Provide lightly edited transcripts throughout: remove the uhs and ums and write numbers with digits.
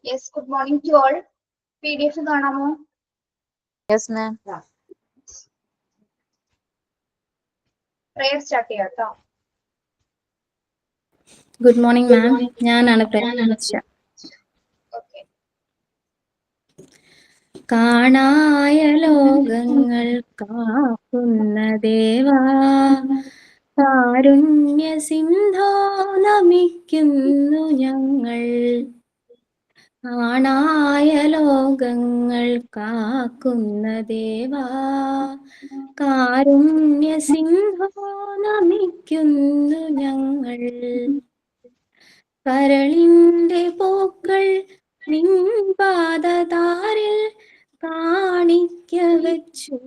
Yes, good morning to all. PDF കാണാമോ? Yes, ma'am. Prayer start ചെയ്യാം ട്ടോ. Good morning, ma'am. ഞാനാണ് പ്രേക്ഷ. Okay. കാണായ ലോകങ്ങൾ കാക്കുന്ന ദേവാ, കാരുണ്യ സിന്ധോ നമിക്കുന്നു ഞങ്ങൾ. കാണായ ലോകങ്ങൾ കാക്കുന്ന ദേവാ, കാരുണ്യ സിന്ധോ നമിക്കുന്നു ഞങ്ങൾ. കരളിന്റെ പൂക്കൾ നിൻ പാദതാരിൽ കാണിക്ക വെച്ചു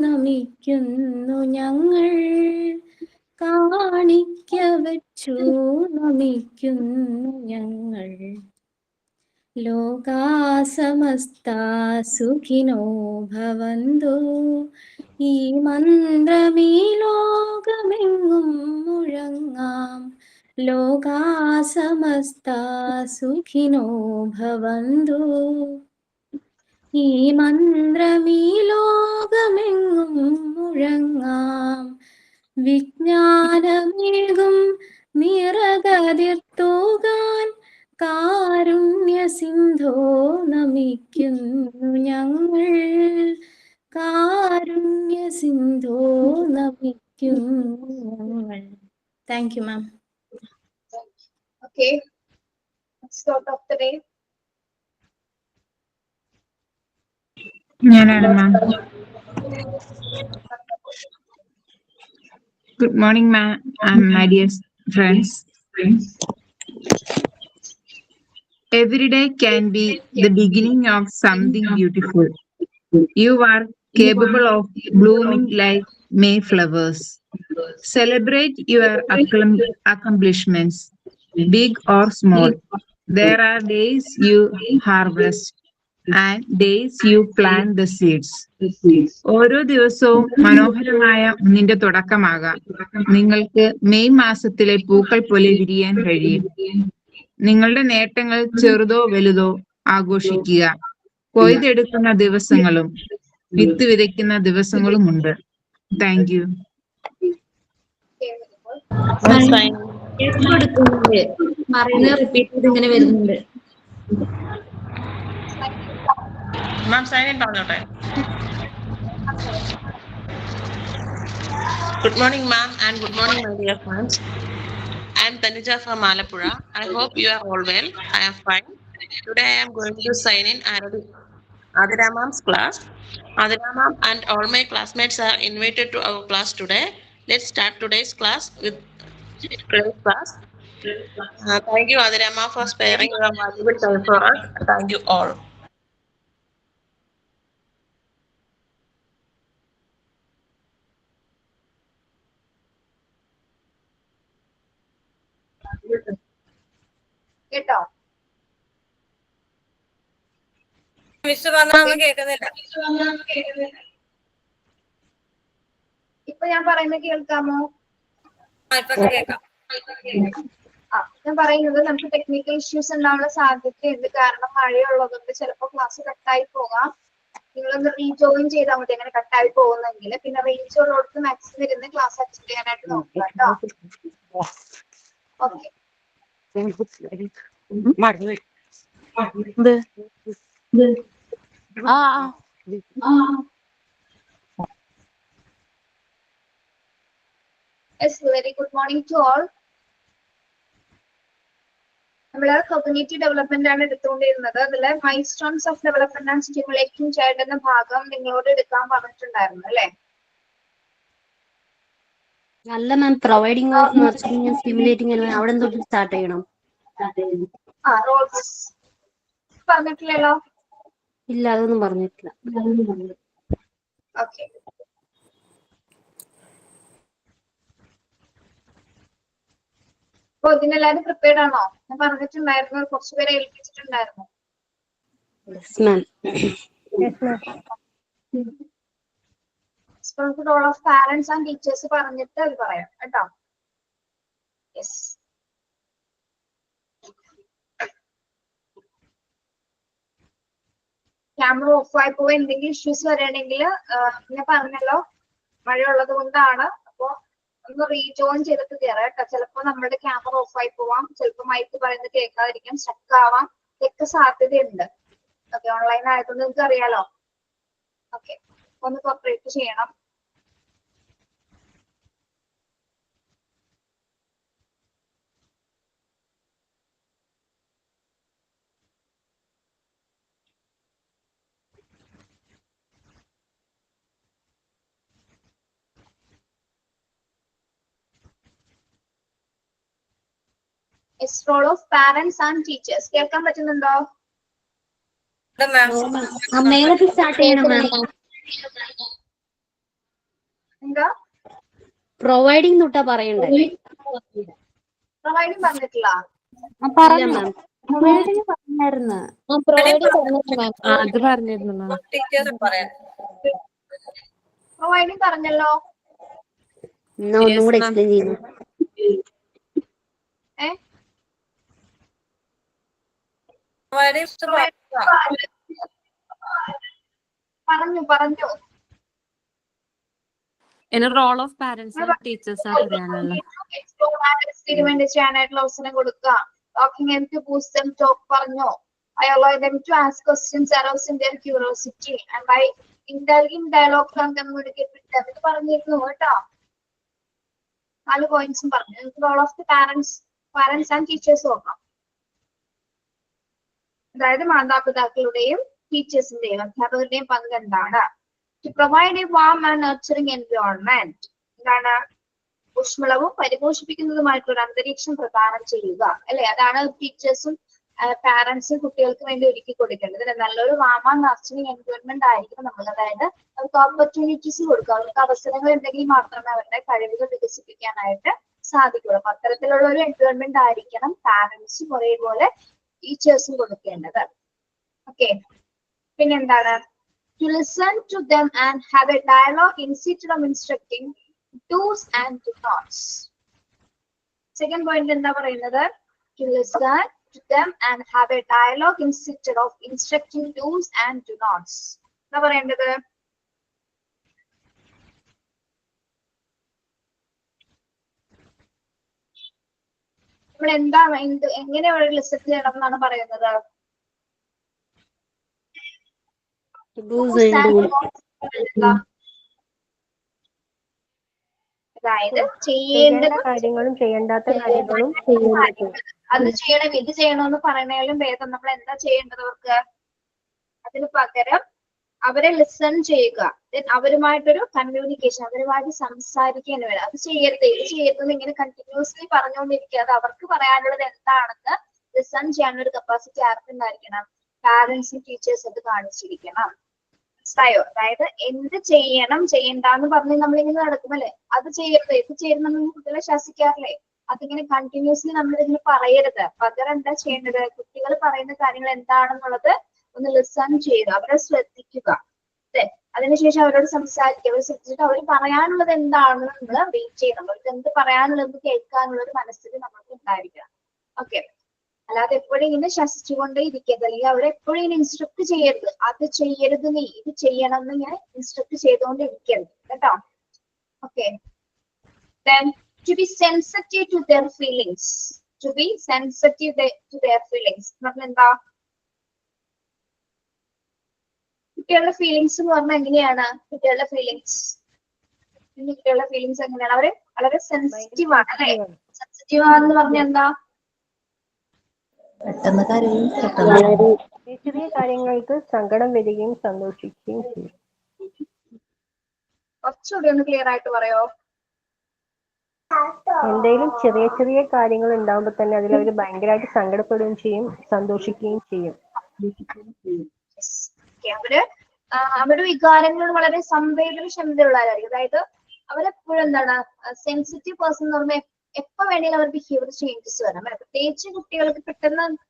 നമിക്കുന്നു ഞങ്ങൾ. കാണിക്ക വെച്ചു നമിക്കുന്നു ഞങ്ങൾ. ലോകാ സമസ്താ സുഖിനോ ഭവന്തു. ഈ മന്ത്രമീ ലോകമെങ്ങും മുഴങ്ങാം. ലോകാ സമസ്താ സുഖിനോ ഭവന്തു. ഈ മന്ത്രമീ ലോകമെങ്ങും മുഴങ്ങാം. വിജ്ഞാനമേകും നിറകതിർത്തൂകാൻ കാരുണ്യ സിന്ധോ നമിക്കുന്നു ഞങ്ങൾ. കാരുണ്യ സിന്ധോ നമിക്കുന്നു ഞങ്ങൾ. Thank you, ma'am. Okay. Start of the day. ഞാനാണ് മാം. Good morning, ma'am, and my dear friends. Every day can be the beginning of something beautiful. You are capable of blooming like Mayflowers. Celebrate your accomplishments, big or small. There are days you harvest and days you plant the seeds. ഓരോ ദിവസവും മനോഹരമായ ഒന്നിന്റെ തുടക്കമാകാം. നിങ്ങൾക്ക് May മാസത്തിലെ പൂക്കൾ പോലെ വിരിയാൻ കഴിയും. നിങ്ങളുടെ നേട്ടങ്ങൾ ചെറുതോ വലുതോ ആഘോഷിക്കുക. കൊയ്തെടുക്കുന്ന ദിവസങ്ങളും വിത്ത് വിതയ്ക്കുന്ന ദിവസങ്ങളുമുണ്ട്. Thank you. പറയുന്നത് റിപ്പീറ്റ് ചെയ്ത് ഇങ്ങനെ വരുന്നുണ്ട്. മാം സൈലന്റ് ആണോട്ടെ. Good morning, ma'am, and good morning, my dear friends. I am Tanuja from Malapura. I hope you are all well. I am fine. Today I am going to sign in Adira ma'am's class. Adira ma'am and all my classmates are invited to our class today. Let's start today's class with today's class. Thank you, Adira ma'am, for sparing your valuable time for us. Thank you all. കേട്ടോ? ഇപ്പൊ ഞാൻ പറയുന്നത് കേൾക്കാമോ? ഞാൻ പറയുന്നത് നമുക്ക് technical issues ഉണ്ടാവാനുള്ള സാധ്യതയുണ്ട്. കാരണം മഴയുള്ളതുകൊണ്ട് ചിലപ്പോൾ ക്ലാസ് കട്ടായി പോകാം. നിങ്ങളൊന്ന് റീജോയിൻ ചെയ്താൽ മതി അങ്ങനെ കട്ടായി പോകുന്നെങ്കിൽ. പിന്നെ റേഞ്ച് ഉള്ളവർക്ക് മാക്സിമം ഇരുന്ന് ക്ലാസ് അറ്റൻഡ് ചെയ്യാനായിട്ട് നോക്കുക കേട്ടോ. Okay. Yes, very good morning to all. നമ്മള് കോഗ്നിറ്റീവ് ഡെവലപ്മെന്റ് ആണ് എടുത്തുകൊണ്ടിരുന്നത്. അതിലെ milestones of development and stimulating child എന്ന ഭാഗം നിങ്ങളോട് എടുക്കാൻ പറഞ്ഞിട്ടുണ്ടായിരുന്നു അല്ലേ? അല്ല ma'am, providing of nurturing and stimulating അവിടെ എന്തോ സ്റ്റാർട്ട് ചെയ്യണം. റോൾസ് പറഞ്ഞിട്ടില്ലല്ലോ? ഇല്ല, അതൊന്നും പറഞ്ഞിട്ടില്ല. ഓക്കെ. അപ്പൊ ഇതിനെല്ലാരും പ്രിപ്പയർഡ് ആണോ? ഞാൻ പറഞ്ഞിട്ടുണ്ടായിരുന്നു, കുറച്ചുപേരെ ഏൽപ്പിച്ചിട്ടുണ്ടായിരുന്നു. Role of parents and teachers പറഞ്ഞിട്ട് അത് പറയാം കേട്ടോ. യെസ്. ക്യാമറ ഓഫ് ആയി പോയി എന്തെങ്കിലും ഇഷ്യൂസ് വരികയാണെങ്കിൽ ഞാൻ പറഞ്ഞല്ലോ മഴയുള്ളത് കൊണ്ടാണ്. അപ്പൊ ഒന്ന് റീജോയിൻ ചെയ്തിട്ട് കയറാം കേട്ടോ. ചിലപ്പോ നമ്മുടെ ക്യാമറ ഓഫ് ആയി പോവാം, ചിലപ്പോ മൈക്ക് പറയുന്നത് കേൾക്കാതിരിക്കാം, സ്റ്റക്ക് ആവാം, ഇതൊക്കെ സാധ്യതയുണ്ട്. ഓക്കെ, ഓൺലൈൻ ആയതുകൊണ്ട് നിങ്ങൾക്ക് അറിയാലോ. ഓക്കെ, ഒന്ന് കോപ്പറേറ്റ് ചെയ്യണം. Role of parents and teachers കേൾക്കാൻ പറ്റുന്നുണ്ടോ? മേലൊക്കെ സ്റ്റാർട്ട് ചെയ്യണം മാം. എന്താ പ്രൊവൈഡിങ് തൊട്ടാ പറയണ്ടേ? പ്രൊവൈഡിങ് പറഞ്ഞിട്ടില്ല. ഇല്ല മാം. പറഞ്ഞായിരുന്നു. അത് പറഞ്ഞിരുന്നു മാം. പ്രൊവൈഡിങ് പറഞ്ഞല്ലോ. എന്നാ ഒന്നും കൂടെ എക്സ്പ്ലെയിൻ ചെയ്യുന്നു. പറഞ്ഞു role of parents and teachers ആ പറയാനുള്ളത്. എക്സ്പെരിമെന്റ് ചെയ്യാനായിട്ടുള്ള അവസരം കൊടുക്കുക. Talking them to boost them talk പറഞ്ഞോ. I allow them to ask questions arousing their curiosity and by indulging dialogue and communicate with them. ഇത് പറഞ്ഞിരുന്നു കേട്ടോ. 4 പോയിന്റ്സും പറഞ്ഞു. Role of the parents and teachers നോക്കാം. അതായത് മാതാപിതാക്കളുടെയും ടീച്ചേഴ്സിന്റെയും അധ്യാപകരുടെയും പങ്ക് എന്താണ്? To provide a warm and nurturing environment. എന്താണ്? ഊഷ്മളവും പരിപോഷിപ്പിക്കുന്നതുമായിട്ടുള്ള അന്തരീക്ഷം പ്രദാനം ചെയ്യുക അല്ലെ. അതാണ് ടീച്ചേഴ്സും പാരന്റ്സും കുട്ടികൾക്ക് വേണ്ടി ഒരുക്കി കൊടുക്കേണ്ടത്. നല്ലൊരു വാം ആൻഡ് നർച്ചറിങ് എൻവയോൺമെന്റ് ആയിരിക്കും നമ്മൾ. അതായത് അവർക്ക് ഓപ്പർച്യൂണിറ്റീസ് കൊടുക്കുക, അവർക്ക് അവസരങ്ങൾ ഉണ്ടെങ്കിൽ മാത്രമേ അവരുടെ കഴിവുകൾ വികസിപ്പിക്കാനായിട്ട് സാധിക്കുള്ളൂ. അപ്പൊ അത്തരത്തിലുള്ള ഒരു എൻവയോൺമെന്റ് ആയിരിക്കണം പാരന്റ്സും ഒരേപോലെ ടീച്ചേഴ്സും കൊടുക്കേണ്ടത്. ഓക്കെ, പിന്നെന്താണ്? To listen to them and have a dialogue instead of instructing do's and do nots. Second point എന്താ പറയുന്നത്? To listen to them and have a dialogue instead of instructing do's and do nots. എന്താ പറയേണ്ടത്? ഇവിടെ എന്താണ് എങ്ങനെ listen ചെയ്യണം എന്നാണ് പറയുന്നത്? അതായത് ചെയ്യേണ്ട കാര്യങ്ങളും ചെയ്യേണ്ടാത്ത കാര്യങ്ങളും അത് ചെയ്യണം ഇത് ചെയ്യണമെന്ന് പറയുന്നതിലും ഭേദം നമ്മൾ എന്താ ചെയ്യേണ്ടത് അവർക്ക്? അതിന് പകരം അവരെ ലിസൺ ചെയ്യുക, അവരുമായിട്ടൊരു കമ്മ്യൂണിക്കേഷൻ, അവരുമായിട്ട് സംസാരിക്കാൻ വേണം. അത് ചെയ്യരുത് ഇത് ചെയ്യരുതെന്ന് ഇങ്ങനെ കണ്ടിന്യൂസ്ലി പറഞ്ഞുകൊണ്ടിരിക്കാതെ അവർക്ക് പറയാനുള്ളത് എന്താണെന്ന് ലിസൺ ചെയ്യാനുള്ള ഒരു കപ്പാസിറ്റി ആർക്കുണ്ടായിരിക്കണം? പാരന്റ്സും ടീച്ചേഴ്സും അത് കാണിച്ചിരിക്കണം. മനസ്സിലായോ? അതായത് എന്ത് ചെയ്യണം ചെയ്യണ്ടെന്ന് പറഞ്ഞ് നമ്മളിങ്ങനെ നടക്കുമല്ലേ, അത് ചെയ്യരുത് ഇത് ചെയ്യരുത് നമ്മൾ കുട്ടികളെ ശാസിക്കാറില്ലേ? അതിങ്ങനെ കണ്ടിന്യൂസ്ലി നമ്മളിങ്ങനെ പറയരുത്. പകരം എന്താ ചെയ്യേണ്ടത്? കുട്ടികൾ പറയുന്ന കാര്യങ്ങൾ എന്താണെന്നുള്ളത് ഒന്ന് ലിസൺ ചെയ്യുക, അവരെ ശ്രദ്ധിക്കുക. അതിനുശേഷം അവരോട് സംസാരിക്കുക. അവർ ശ്രദ്ധിച്ചിട്ട് അവർ പറയാനുള്ളത് എന്താണെന്ന് നമ്മൾ വെയിറ്റ് ചെയ്യണം. അവർക്ക് എന്ത് പറയാനുള്ളത് കേൾക്കാനുള്ള ഒരു മനസ്സിൽ നമുക്ക് ഉണ്ടായിരിക്കണം. ഓക്കെ, അല്ലാതെ എപ്പോഴും ഇങ്ങനെ ശാസിച്ചുകൊണ്ടേ ഇരിക്കരുത്, അല്ലെങ്കിൽ അവരെ എപ്പോഴും ഇങ്ങനെ ഇൻസ്ട്രക്ട് ചെയ്യരുത്. അത് ചെയ്യരുത് നീ ഇത് ചെയ്യണം എന്ന് ഇങ്ങനെ ഇൻസ്ട്രക്ട് ചെയ്തുകൊണ്ടിരിക്കരുത് കേട്ടോ. Okay, then to be sensitive to their feelings. To be sensitive to their feelings എന്താ? കുട്ടികളുടെ ഫീലിങ്സ് എന്ന് പറഞ്ഞാൽ എങ്ങനെയാണ്? കുട്ടികളുടെ ഫീലിങ്സ് എങ്ങനെയാണ്? അവര് വളരെ സെൻസിറ്റീവ് ആണ് അല്ലെ. സെൻസിറ്റീവ് ആണെന്ന് പറഞ്ഞാൽ എന്താ? ചെറിയ കാര്യങ്ങൾക്ക് സങ്കടം വരികയും സന്തോഷിക്കുകയും ചെയ്യും. കുറച്ചുകൂടി ഒന്ന് ക്ലിയർ ആയിട്ട് പറയോ? എന്തെങ്കിലും ചെറിയ ചെറിയ കാര്യങ്ങൾ ഉണ്ടാകുമ്പോൾ തന്നെ അതിൽ അവർ ഭയങ്കരമായിട്ട് സങ്കടപ്പെടുകയും ചെയ്യും, സന്തോഷിക്കുകയും ചെയ്യും. അവരുടെ വികാരങ്ങളോട് വളരെ സംവേദനക്ഷമതയുള്ളവരായിരിക്കും. അതായത് അവരെപ്പോഴും എന്താണ് സെൻസിറ്റീവ് പേഴ്സൺ എന്ന് പറഞ്ഞാൽ എപ്പോ വേണമെങ്കിലും അവർ ബിഹേവിയർ ചേഞ്ചസ് വരാം. പ്രത്യേകിച്ച് കുട്ടികൾക്ക്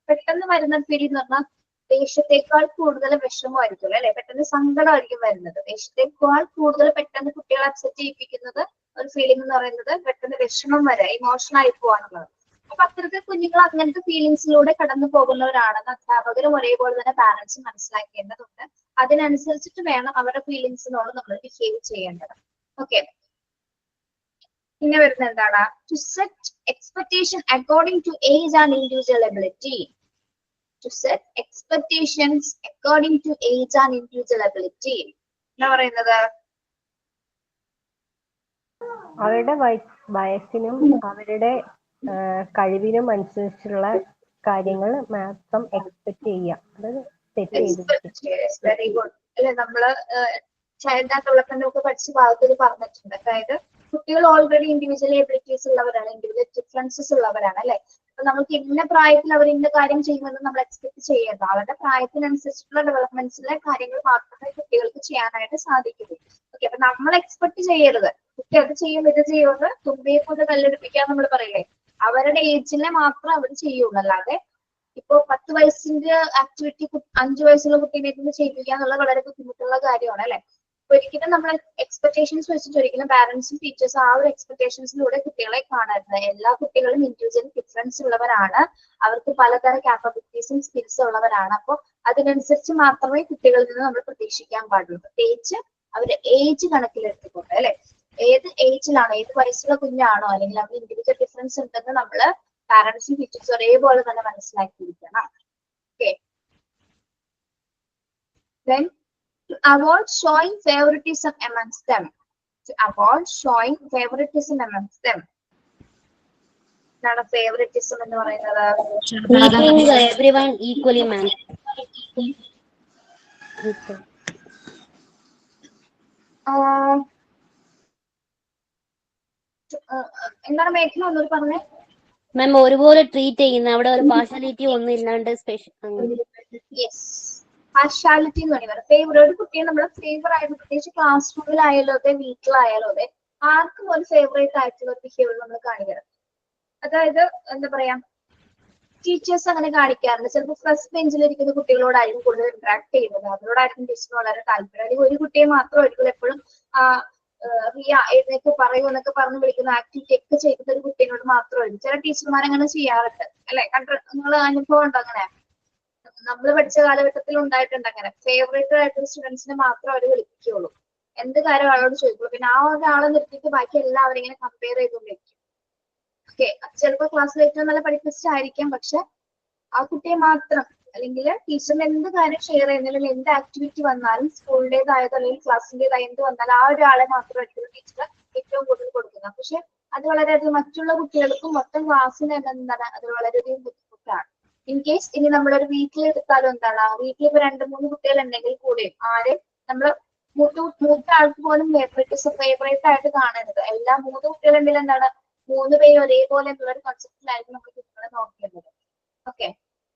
പെട്ടെന്ന് വരുന്ന ഫീൽ എന്ന് പറഞ്ഞാൽ ദേഷ്യത്തെക്കാൾ കൂടുതൽ വിഷമമായിരിക്കും അല്ലെ, പെട്ടെന്ന് സങ്കടമായിരിക്കും വരുന്നത്. ദേഷ്യത്തെക്കാൾ കൂടുതൽ പെട്ടെന്ന് കുട്ടികളെ അപ്സെറ്റ് ചെയ്യിപ്പിക്കുന്നത് ഒരു ഫീലിംഗ് എന്ന് പറയുന്നത് പെട്ടെന്ന് വിഷമം വരെ ഇമോഷണൽ ആയി പോകാനുള്ളത്. അപ്പൊ അത്തരത്തിൽ കുഞ്ഞുങ്ങൾ അങ്ങനത്തെ ഫീലിങ്സിലൂടെ കടന്നു പോകുന്നവരാണെന്ന് അധ്യാപകരും ഒരേപോലെ തന്നെ പാരന്റ്സ് മനസ്സിലാക്കേണ്ടതുണ്ട്. അതിനനുസരിച്ചിട്ട് വേണം അവരുടെ ഫീലിങ്സിനോട് നമ്മൾ ബിഹേവ് ചെയ്യേണ്ടത്. ഓക്കെ, പിന്നെ വരുന്നത് എന്താണ്? To set expectation according to age and individual ability. To set expectations according to age and individual ability. എന്താ പറയുന്നത്? അവരുടെ വയസ്സിനും അവരുടെ കഴിവിനും അനുസരിച്ചുള്ള കാര്യങ്ങൾ മാത്രം എക്സ്പെക്ട് ചെയ്യുക, അത് സെറ്റ് ചെയ്ത്. വെരി ഗുഡ് അല്ലെ? നമ്മള് ചൈൽഡ് ആൻഡ് ഡെവലപ്മെന്റ് ഒക്കെ പഠിച്ച ഭാഗത്തിൽ പറഞ്ഞിട്ടുണ്ട്. അതായത് കുട്ടികൾ ഓൾറെഡി ഇൻഡിവിജ്വൽ എബിലിറ്റീസ് ഉള്ളവരാണ്, ഇൻഡിവിജ്വൽ ഡിഫറൻസസ് ഉള്ളവരാണ് അല്ലെ. അപ്പൊ നമുക്ക് ഇന്ന പ്രായത്തിൽ അവർ ഇന്ന കാര്യം ചെയ്യുമെന്ന് നമ്മൾ എക്സ്പെക്ട് ചെയ്യരുത്. അവരുടെ പ്രായത്തിനനുസരിച്ചുള്ള ഡെവലപ്മെന്റ്സിലെ കാര്യങ്ങൾ മാത്രമേ കുട്ടികൾക്ക് ചെയ്യാനായിട്ട് സാധിക്കുള്ളൂ. ഓക്കെ, അപ്പൊ നമ്മൾ എക്സ്പെക്ട് ചെയ്യരുത് കുട്ടി അത് ചെയ്യും ഇത് ചെയ്യുമെന്ന് തുമ്പിയെ കൊണ്ട് കല്ലെടുപ്പിക്കാൻ നമ്മൾ പറയില്ലേ. അവരുടെ ഏജിനെ മാത്രം അവർ ചെയ്യുള്ളൂ. അല്ലാതെ ഇപ്പൊ 10 വയസ്സിന്റെ ആക്ടിവിറ്റി 5 വയസ്സുള്ള കുട്ടീനെ കൊണ്ട് ചെയ്യിപ്പിക്കുക എന്നുള്ളത് വളരെ ബുദ്ധിമുട്ടുള്ള കാര്യമാണ് അല്ലെ. ഒരിക്കലും നമ്മൾ എക്സ്പെക്ടേഷൻസ് വെച്ചിട്ട് ഒരിക്കലും പാരന്റ്സും ടീച്ചേഴ്സും ആ ഒരു എക്സ്പെക്ടേഷൻസിലൂടെ കുട്ടികളെ കാണരുത്. എല്ലാ കുട്ടികളും ഇൻഡിവിജ്വൽ ഡിഫറൻസ് ഉള്ളവരാണ്, അവർക്ക് പലതരം കാപ്പബിലിറ്റീസും സ്കിൽസും ഉള്ളവരാണ്. അപ്പോൾ അതിനനുസരിച്ച് മാത്രമേ കുട്ടികളിൽ നിന്ന് നമ്മൾ പ്രതീക്ഷിക്കാൻ പാടുള്ളൂ. പ്രത്യേകിച്ച് അവരുടെ ഏജ് കണക്കിലെടുത്തുകൊണ്ട് അല്ലെ. ഏത് ഏജിലാണോ, ഏത് വയസ്സുള്ള കുഞ്ഞാണോ, അല്ലെങ്കിൽ അവർ ഇൻഡിവിജ്വൽ ഡിഫറൻസ് ഉണ്ടെന്ന് നമ്മള് പാരന്റ്സും ടീച്ചേഴ്സും ഒരേപോലെ തന്നെ മനസ്സിലാക്കിയിരിക്കണം. Okay, then to avoid showing favoritism amongst them. To avoid showing favoritism amongst them. എന്താണ് ഫേവറിറ്റിസം എന്ന് പറയുന്നത്? Treating everyone equally, ma'am. എന്താണ് മേഘന ഒന്നൂടി പറഞ്ഞേ? മാം ഒരുപോലെ ട്രീറ്റ് ചെയ്യുന്ന, അവിടെ ഒരു പാർഷ്യാലിറ്റി ഒന്നും ഇല്ലാണ്ട് സ്പെഷ്യൽ. യെസ്, പാർഷ്യാലിറ്റി എന്ന് പറയുന്നത് ഫേവർ. ഒരു കുട്ടിയെ നമ്മൾ ഫേവർ ആയിട്ട്, പ്രത്യേകിച്ച് ക്ലാസ് റൂമിലായാലും അതെ വീട്ടിലായാലും അതെ, ആർക്കും ഒരു ഫേവറേറ്റ് ആയിട്ടുള്ള ഒരു ബിഹേവിയർ നമ്മൾ കാണിക്കരുത്. അതായത് എന്താ പറയാ, ടീച്ചേഴ്സ് അങ്ങനെ കാണിക്കാറുണ്ട്. ചിലപ്പോൾ ഫസ്റ്റ് ബെഞ്ചിലിരിക്കുന്ന കുട്ടികളോടായിരിക്കും കൂടുതൽ ഇന്ററാക്ട് ചെയ്യുന്നത്, അവരോടായിരിക്കും ടീച്ചറിന് വളരെ താല്പര്യം. അല്ലെങ്കിൽ ഒരു കുട്ടിയെ മാത്രമായിരിക്കും എപ്പോഴും റിയ എഴുന്നേക്ക് പറയൂ എന്നൊക്കെ പറഞ്ഞ് വിളിക്കുന്ന ആക്ടിവിറ്റി ഒക്കെ ചെയ്യുന്ന ഒരു കുട്ടീനോട് മാത്രമായിരിക്കും. ചില ടീച്ചർമാർ അങ്ങനെ ചെയ്യാറുണ്ട് അല്ലെ. നിങ്ങൾ അനുഭവം ഉണ്ടോ അങ്ങനെ? നമ്മൾ പഠിച്ച കാലഘട്ടത്തിൽ ഉണ്ടായിട്ടുണ്ട് അങ്ങനെ. ഫേവറേറ്റ് ആയിട്ടുള്ള സ്റ്റുഡൻസിനെ മാത്രം അവർ വിളിപ്പിക്കുള്ളൂ, എന്ത് കാര്യം ആളോട് ചോദിക്കുള്ളൂ. പിന്നെ ആ ഒരാളെ നിർത്തിയിട്ട് ബാക്കി എല്ലാവരും ഇങ്ങനെ കമ്പയർ ചെയ്തുകൊണ്ടിരിക്കും. ഓക്കെ, ചിലപ്പോൾ ക്ലാസ്സിൽ ഏറ്റവും നല്ല പഠിപ്പിച്ചായിരിക്കാം, പക്ഷെ ആ കുട്ടിയെ മാത്രം, അല്ലെങ്കിൽ ടീച്ചറിന് എന്ത് കാര്യം ഷെയർ ചെയ്യുന്നില്ല, എന്ത് ആക്ടിവിറ്റി വന്നാലും സ്കൂളിൻ്റെതായതോ അല്ലെങ്കിൽ ക്ലാസ്സിൻ്റെതായ എന്ത് വന്നാലും ആ ഒരാളെ മാത്രമായിരിക്കും ടീച്ചർ ഏറ്റവും കൂടുതൽ കൊടുക്കുന്നത്. പക്ഷെ അത് വളരെയധികം മറ്റുള്ള കുട്ടികൾക്കും മൊത്തം ക്ലാസ്സിന് എന്താണ് അത് വളരെയധികം ബുദ്ധിമുട്ടാണ്. ഇൻ കേസ് ഇനി നമ്മളൊരു വീട്ടിലെടുത്താലും എന്താണ്, വീട്ടിൽ ഇപ്പൊ 2-3 കുട്ടികൾ ഉണ്ടെങ്കിൽ കൂടെയും ആരും നമ്മൾ മൂത്ത ആൾക്ക് പോലും ഫേവറേറ്റ് ആയിട്ട് കാണരുത്. എല്ലാ 3 കുട്ടികളുണ്ടെങ്കിൽ എന്താണ് 3 പേര് ഒരേപോലെ എന്നുള്ള ഒരു കൺസെപ്റ്റിലായിരിക്കും നമ്മൾ കുട്ടികളെ നോക്കേണ്ടത്. ഓക്കെ,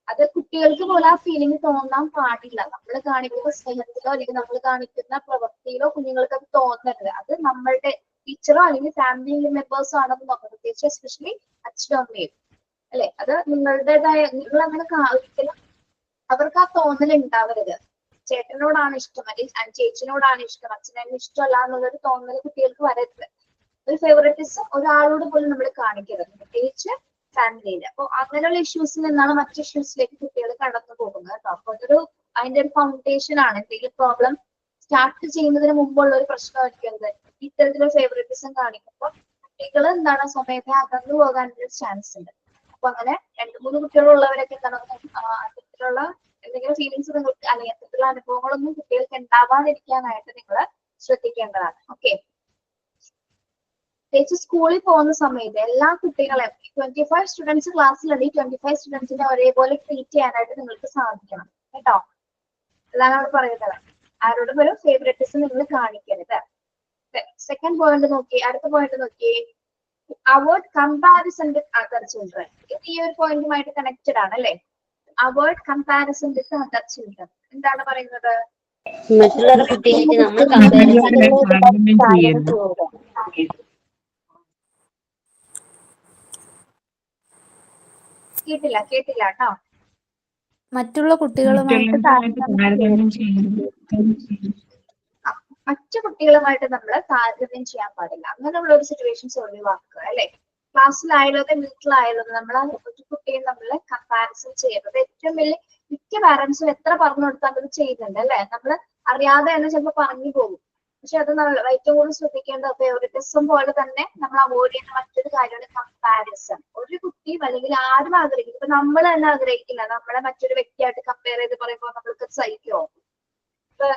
അത് കുട്ടികൾക്ക് പോലും ആ ഫീലിംഗ് തോന്നാൻ പാടില്ല. നമ്മൾ കാണിക്കുന്ന സ്നേഹത്തിലോ അല്ലെങ്കിൽ നമ്മൾ കാണിക്കുന്ന പ്രവൃത്തിയിലോ കുഞ്ഞുങ്ങൾക്ക് അത് തോന്നരുത്. അത് നമ്മളുടെ ടീച്ചറോ അല്ലെങ്കിൽ ഫാമിലി മെമ്പേഴ്സോ ആണെന്ന് നോക്കണം, പ്രത്യേകിച്ച് എസ്പെഷ്യലി അച്ഛനും അമ്മയും അല്ലെ. അത് നിങ്ങളുടേതായ, നിങ്ങൾ അങ്ങനെ ഒരിക്കലും അവർക്ക് ആ തോന്നൽ ഉണ്ടാവരുത്. ചേട്ടനോടാണ് ഇഷ്ടം അല്ലെങ്കിൽ ചേച്ചിനോടാണ് ഇഷ്ടം, അച്ഛനെ ഇഷ്ടമല്ല എന്നുള്ളൊരു തോന്നൽ കുട്ടികൾക്ക് വരരുത്. ഒരു ഫേവറേറ്റിസം ഒരാളോട് പോലും നമ്മൾ കാണിക്കരുത്, പ്രത്യേകിച്ച് ഫാമിലിയിൽ. അപ്പൊ അങ്ങനെയുള്ള ഇഷ്യൂസിൽ നിന്നാണ് മറ്റു ഇഷ്യൂസിലേക്ക് കുട്ടികൾ കടന്നു പോകുന്നത് കേട്ടോ. അപ്പൊ അതൊരു അതിന്റെ ഒരു ഫൗണ്ടേഷൻ ആണ്. എന്തെങ്കിലും പ്രോബ്ലം സ്റ്റാർട്ട് ചെയ്യുന്നതിന് മുമ്പുള്ള ഒരു പ്രശ്നമായിരിക്കും ഇത്തരത്തിലുള്ള ഫേവറേറ്റിസം കാണിക്കുമ്പോൾ കുട്ടികൾ എന്താണ് സ്വമേധ അകന്നു പോകാനുള്ള ചാൻസ് ഉണ്ട്. അപ്പൊ അങ്ങനെ 2-3 കുട്ടികളുള്ളവരൊക്കെ എന്താണ് അത്തരത്തിലുള്ള എന്തെങ്കിലും ഫീലിങ്സ് നിങ്ങൾക്ക് അല്ലെങ്കിൽ അത്തരത്തിലുള്ള അനുഭവങ്ങളൊന്നും കുട്ടികൾക്ക് ഉണ്ടാവാതിരിക്കാനായിട്ട് നിങ്ങൾ ശ്രദ്ധിക്കേണ്ടതാണ്. ഓക്കെ, പ്രത്യേകിച്ച് സ്കൂളിൽ പോകുന്ന സമയത്ത് എല്ലാ കുട്ടികളെയും 25 സ്റ്റുഡൻസ് ക്ലാസ്സിലുണ്ടെങ്കിൽ 25 സ്റ്റുഡൻസിനെ ഒരേപോലെ ട്രീറ്റ് ചെയ്യാനായിട്ട് നിങ്ങൾക്ക് സാധിക്കണം കേട്ടോ. അതാണ് അവിടെ പറയുന്നത്. ആരോടും ഒരു ഫേവറേറ്റിസം നിങ്ങൾ കാണിക്കരുത്. സെക്കൻഡ് പോയിന്റ് നോക്കി, അടുത്ത പോയിന്റ് നോക്കി, avoid comparison with other children. ഈ ഒരു പോയിന്റുമായിട്ട് കണക്റ്റഡ് ആണ് അല്ലെ. Avoid comparison with other children എന്താണ് പറയുന്നത്? മറ്റുള്ള കുട്ടികളായിട്ട് നമ്മൾ കമ്പാരിസൺ കേട്ടില്ല കേട്ടോ. മറ്റുള്ള കുട്ടികളുമായിട്ട് താരതമ്യം ചെയ്യുന്നത് മറ്റു കുട്ടികളുമായിട്ട് നമ്മൾ താരതമ്യം ചെയ്യാൻ പാടില്ല. അങ്ങനെയുള്ള ഒരു സിറ്റുവേഷൻസ് ഒഴിവാക്കുക അല്ലെ. ക്ലാസ്സിലായാലും അതെ വീട്ടിലായാലും നമ്മൾ ഒരു കുട്ടിയും നമ്മൾ കമ്പാരിസൺ ചെയ്യുന്നത് ഏറ്റവും വലിയ മിക്ക പാരന്റ്സും എത്ര പറഞ്ഞു കൊടുത്താൽ അത് ചെയ്യുന്നുണ്ട് അല്ലെ. നമ്മൾ അറിയാതെ തന്നെ ചിലപ്പോൾ പറഞ്ഞു പോകും. പക്ഷെ അത് ഏറ്റവും കൂടുതൽ ശ്രദ്ധിക്കേണ്ട ഫേവറിറ്റിസം പോലെ തന്നെ നമ്മൾ അവോയ്ഡ് ചെയ്യുന്ന മറ്റൊരു കാര്യമാണ് കമ്പാരിസൺ. ഒരു കുട്ടി അല്ലെങ്കിൽ ആരും ആഗ്രഹിക്കും, ഇപ്പൊ നമ്മൾ തന്നെ ആഗ്രഹിക്കില്ല നമ്മളെ മറ്റൊരു വ്യക്തിയായിട്ട് കമ്പയർ ചെയ്ത് പറയുമ്പോൾ നമ്മൾക്ക് സഹിക്കുമോ? ഇപ്പൊ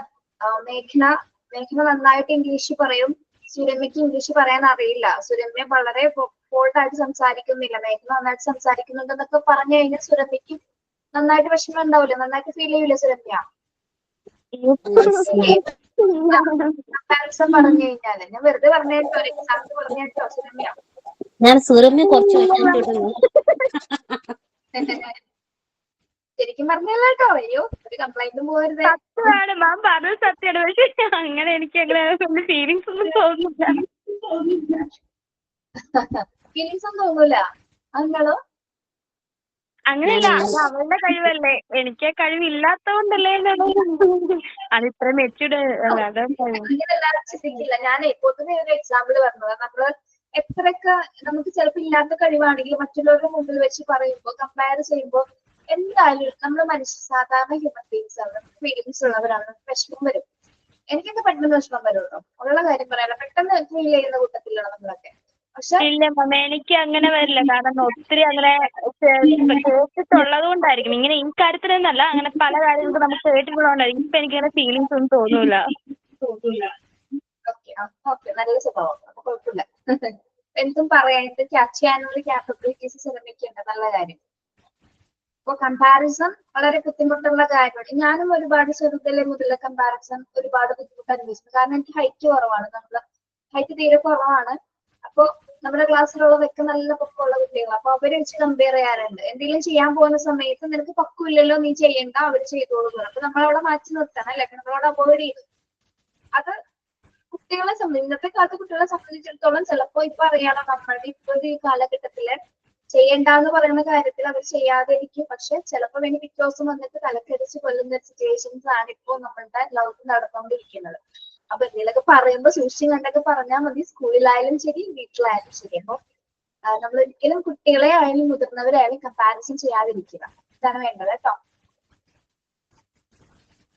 മേഘന നന്നായിട്ട് ഇംഗ്ലീഷ് പറയും, സുരമ്യക്ക് ഇംഗ്ലീഷ് പറയാൻ അറിയില്ല, സുരമ്യ വളരെ ഫോൾട്ടായിട്ട് സംസാരിക്കുന്നില്ല, മേഘന നന്നായിട്ട് സംസാരിക്കുന്നുണ്ടെന്നൊക്കെ പറഞ്ഞു കഴിഞ്ഞാൽ സുരമ്യക്ക് നന്നായിട്ട് വിഷമം ഉണ്ടാവില്ല, നന്നായിട്ട് ഫീൽ ചെയ്യൂല സുരമ്യ? കമ്പാരിസൺ പറഞ്ഞു കഴിഞ്ഞാല് ഞാൻ വെറുതെ പറഞ്ഞേട്ടോ, എക്സാമ്പിൾ പറഞ്ഞേട്ടോ സുരമ്യ. ഞാൻ സുരമ്യ കുറച്ച് വിഷമിച്ചിട്ടുണ്ട്. ശരിക്കും പറഞ്ഞല്ലോ കേട്ടോ, അയ്യോ ഒരു കംപ്ലൈന്റും പോകരുത്. സത്യമാണ് മാം പറഞ്ഞത് സത്യമാണ്. പക്ഷെ അങ്ങനെ എനിക്ക് അങ്ങനെ ഫീലിങ്സ് ഒന്നും തോന്നുന്നില്ല. ഫീലിങ്സ് ഒന്നും തോന്നൂല? അതെന്താണോ? അങ്ങനെയല്ല, അത് അവളുടെ കഴിവല്ലേ, എനിക്ക് കഴിവില്ലാത്തോണ്ടല്ലേ അത് ഇത്ര മെച്ചൂർഡ്. അങ്ങനെ എല്ലാവരും ചിന്തിക്കില്ല. ഞാൻ പൊതുവെ ഒരു എക്സാമ്പിൾ പറഞ്ഞത്, നമ്മള് എത്രയൊക്കെ നമുക്ക് ചിലപ്പോൾ ഇല്ലാത്ത കഴിവാണെങ്കിൽ മറ്റുള്ളവരുടെ മുമ്പിൽ വെച്ച് പറയുമ്പോൾ കമ്പയർ ചെയ്യുമ്പോൾ എന്തായാലും നമ്മൾ സാധാരണ ഹ്യൂമൻ ബീങ്സ് ആണ്, ഫീലിങ്സ് ഉള്ളവരാണ്, വിഷമം വരും. എനിക്കൊക്കെ പെട്ടെന്ന് വിഷമം വരുള്ളൂ, ഉള്ള കാര്യം പറയാലോ, പെട്ടെന്ന് ഫീൽ ചെയ്യുന്ന കൂട്ടത്തിലാണ് നമ്മളൊക്കെ. പക്ഷെ ഇല്ല മാം, എനിക്ക് അങ്ങനെ വരില്ല. കാരണം ഒത്തിരി അങ്ങനെ കേട്ടിട്ടുള്ളത് കൊണ്ടായിരിക്കും. ഇങ്ങനെ ഈ കാര്യത്തിലൊന്നല്ല, അങ്ങനെ പല കാര്യങ്ങൾക്ക് നമുക്ക് കേട്ടിട്ടുള്ളതുകൊണ്ടായിരിക്കും ഇപ്പൊ എനിക്കങ്ങനെ ഫീലിങ്സ് ഒന്നും തോന്നൂല. ഓക്കെ, നല്ല സ്വഭാവം, അപ്പൊ കുഴപ്പമില്ല. എന്തും പറയാനായിട്ട് ക്യാച്ച് ചെയ്യാനുള്ള ക്യാപ്പബിലിറ്റീസ് ശ്രമിക്കേണ്ട നല്ല കാര്യം. ഇപ്പൊ കമ്പാരിസൺ വളരെ ബുദ്ധിമുട്ടുള്ള കാര്യമാണ്. ഞാനും ഒരുപാട് ചെറുതിലെ മുതലുള്ള കമ്പാരിസൺ ഒരുപാട് ബുദ്ധിമുട്ട് അനുഭവിച്ചിട്ടുണ്ട്. കാരണം എനിക്ക് ഹൈറ്റ് കുറവാണ്, നമ്മള് ഹൈറ്റ് തീരെ കുറവാണ്. അപ്പൊ നമ്മുടെ ക്ലാസ്സിലുള്ളതൊക്കെ നല്ല പൊക്കമുള്ള കുട്ടികളാണ്. അപ്പൊ അവരെ വെച്ച് കമ്പയർ ചെയ്യാറുണ്ട്. എന്തെങ്കിലും ചെയ്യാൻ പോകുന്ന സമയത്ത് നിനക്ക് പക്വമില്ലല്ലോ, നീ ചെയ്യണ്ട, അവർ ചെയ്തോളൂ. അപ്പൊ നമ്മളവിടെ മാറ്റി നിർത്തണം അല്ലെ, നമ്മളവിടെ അവോയ്ഡ് ചെയ്തു. അത് കുട്ടികളെ സംബന്ധിച്ച്, ഇന്നത്തെ കാലത്ത് കുട്ടികളെ സംബന്ധിച്ചിടത്തോളം ചിലപ്പോ ഇപ്പൊ അറിയാലോ, നമ്മളുടെ ഇപ്പൊ ഈ കാലഘട്ടത്തില് ചെയ്യണ്ടെന്ന് പറയുന്ന കാര്യത്തിൽ അവർ ചെയ്യാതെ ഇരിക്കും. പക്ഷെ ചിലപ്പോൾ വേണ്ടി പിറ്റേ ദിവസം വന്നിട്ട് തലക്കടിച്ച് കൊല്ലുന്ന സിറ്റുവേഷൻസ് ആണ് ഇപ്പോൾ നമ്മളുടെ ലോകത്ത് നടന്നുകൊണ്ടിരിക്കുന്നത്. അപ്പൊ എന്തെങ്കിലുമൊക്കെ പറയുമ്പോൾ സൂക്ഷിച്ചും കണ്ടൊക്കെ പറഞ്ഞാൽ മതി, സ്കൂളിലായാലും ശരി വീട്ടിലായാലും ശരി. അപ്പൊ നമ്മൾ ഒരിക്കലും കുട്ടികളെ ആയാലും മുതിർന്നവരായാലും കമ്പാരിസൺ ചെയ്യാതിരിക്കുക, ഇതാണ് വേണ്ടത് കേട്ടോ.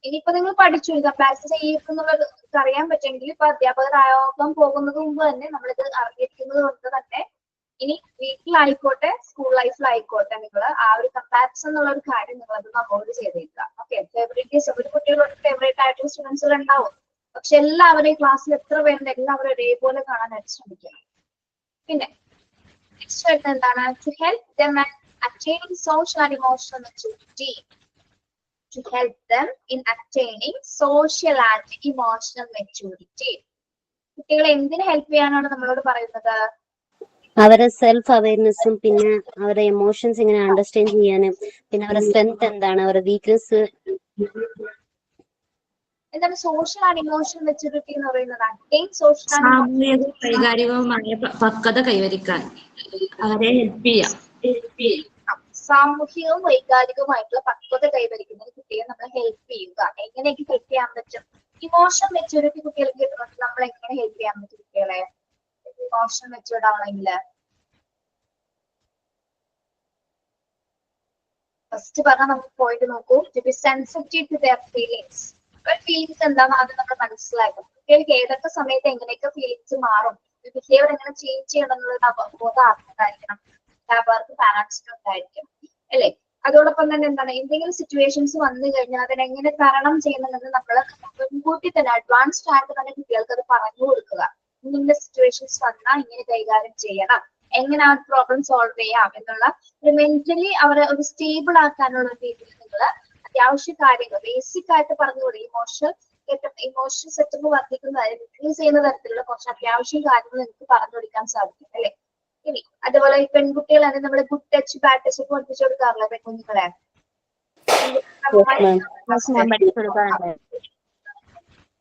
ഇനിയിപ്പോ നിങ്ങൾ പഠിച്ചു കമ്പാരിസൺ ചെയ്യുന്നുള്ളത് അറിയാൻ പറ്റുമെങ്കിൽ ഇപ്പൊ അധ്യാപകരാകാൻ പോകുന്നത് മുമ്പ് തന്നെ നമ്മളിത് അറിഞ്ഞിരിക്കുന്നത് കൊണ്ട് തന്നെ ഇനി വീട്ടിലായിക്കോട്ടെ സ്കൂൾ ലൈഫിലായിക്കോട്ടെ നിങ്ങൾ ആ ഒരു കമ്പാരിസൺ എന്നുള്ള ഒരു കാര്യം നിങ്ങൾ അതൊന്ന് അവോയ്ഡ് ചെയ്തേക്കുക. ഓക്കെ, ഫേവറേറ്റ് ഒരു കുട്ടികളോട് ഫേവറേറ്റ് ആയിട്ടുള്ള സ്റ്റുഡൻസുകൾ ഉണ്ടാവും. പക്ഷെ എല്ലാവരെയും ക്ലാസ്സിൽ എത്ര പേരുണ്ട് എല്ലാവരും ഒരേപോലെ കാണാനായിട്ട് ശ്രമിക്കണം. പിന്നെ നെക്സ്റ്റ് വരുന്നത് എന്താണ്? To help them attaining social and emotional maturity. To help them in attaining social and emotional maturity. കുട്ടികളെ എന്തിനു ഹെൽപ്പ് ചെയ്യാനാണ് നമ്മളോട് പറയുന്നത്? അവരെ സെൽഫ് അവയർനെസ്സും പിന്നെ അവരുടെ എമോഷൻസ് ഇങ്ങനെ അണ്ടർസ്റ്റാൻഡ് ചെയ്യാനും പിന്നെ അവരുടെ സ്ട്രെങ്ത് എന്താണ്, അവരുടെ വീക്ക്നെസ് എന്താണ് സോഷ്യൽ ആൻഡ് ഇമോഷണൽ മെച്യൂരിറ്റി എന്ന് പറയുന്നത്? അറ്റൈൻ സോഷ്യൽ സാമൂഹിക വൈകാരികവുമായ പക്വത കൈവരിക്കാൻ അവരെ ഹെൽപ്പ് ചെയ്യാം. സാമൂഹികവും വൈകാരികവുമായിട്ടുള്ള പക്വത കൈവരിക്കുന്ന കുട്ടിയെ നമ്മൾ ഹെൽപ്പ് ചെയ്യുക. എങ്ങനെയൊക്കെ ഹെൽപ്പ് ചെയ്യാൻ പറ്റും? ഇമോഷണൽ മെച്യൂരിറ്റി കുട്ടികൾക്ക് നമ്മൾ എങ്ങനെ ഹെൽപ്പ് ചെയ്യാൻ പറ്റും കുട്ടികളെ ഇമോഷണൽ മെച്യൂർഡ് ആവണമെങ്കിൽ? ഫസ്റ്റ് പറഞ്ഞാൽ നമുക്ക് പോയിന്റ് നോക്കൂ. To be sensitive to their feelings. Feelings എന്താണെന്ന് ആദ്യം നമ്മൾ മനസ്സിലാക്കും. കുട്ടികൾക്ക് ഏതൊക്കെ സമയത്ത് എങ്ങനെയൊക്കെ ഫീലിങ്സ് മാറും, ബിഹേവിയർ എങ്ങനെ ചേഞ്ച് ചെയ്യണം എന്നുള്ള ബോധം ആർക്കുണ്ടായിരിക്കണം? അധ്യാപകർക്ക് പാരന്റ്സിനും ഉണ്ടായിരിക്കും അല്ലെ. അതോടൊപ്പം തന്നെ എന്താണ്, എന്തെങ്കിലും സിറ്റുവേഷൻസ് വന്നു കഴിഞ്ഞാൽ അതിനെങ്ങനെ തരണം ചെയ്യണമെന്ന് നമ്മൾ മുൻകൂട്ടി തന്നെ അഡ്വാൻസ്ഡ് ആയിട്ട് തന്നെ കുട്ടികൾക്ക് അത് പറഞ്ഞു കൊടുക്കുക. ഇങ്ങനെ സിറ്റുവേഷൻസ് വന്നാൽ ഇങ്ങനെ കൈകാര്യം ചെയ്യണം, എങ്ങനെ ആ പ്രോബ്ലം സോൾവ് ചെയ്യാം എന്നുള്ള ഒരു മെന്റലി അവരെ ഒരു സ്റ്റേബിൾ ആക്കാനുള്ള രീതിയിൽ നിങ്ങൾ അത്യാവശ്യ കാര്യങ്ങൾ ബേസിക് ആയിട്ട് പറഞ്ഞുകൂടി. ഇമോഷണൽ സെറ്റപ്പ് വർദ്ധിക്കുന്ന ഇൻക്രീസ് ചെയ്യുന്ന തരത്തിലുള്ള കുറച്ച് അത്യാവശ്യം കാര്യങ്ങൾ നിങ്ങൾക്ക് പറഞ്ഞു കൊടുക്കാൻ സാധിക്കും അല്ലെ. ഇനി അതുപോലെ ഈ പെൺകുട്ടികളാണ് നമ്മൾ ഗുഡ് ടച്ച് ബാഡ് ടച്ച് ഒക്കെ പഠിപ്പിച്ചു കൊടുക്കാറില്ല പെൺകുഞ്ഞുങ്ങളെ?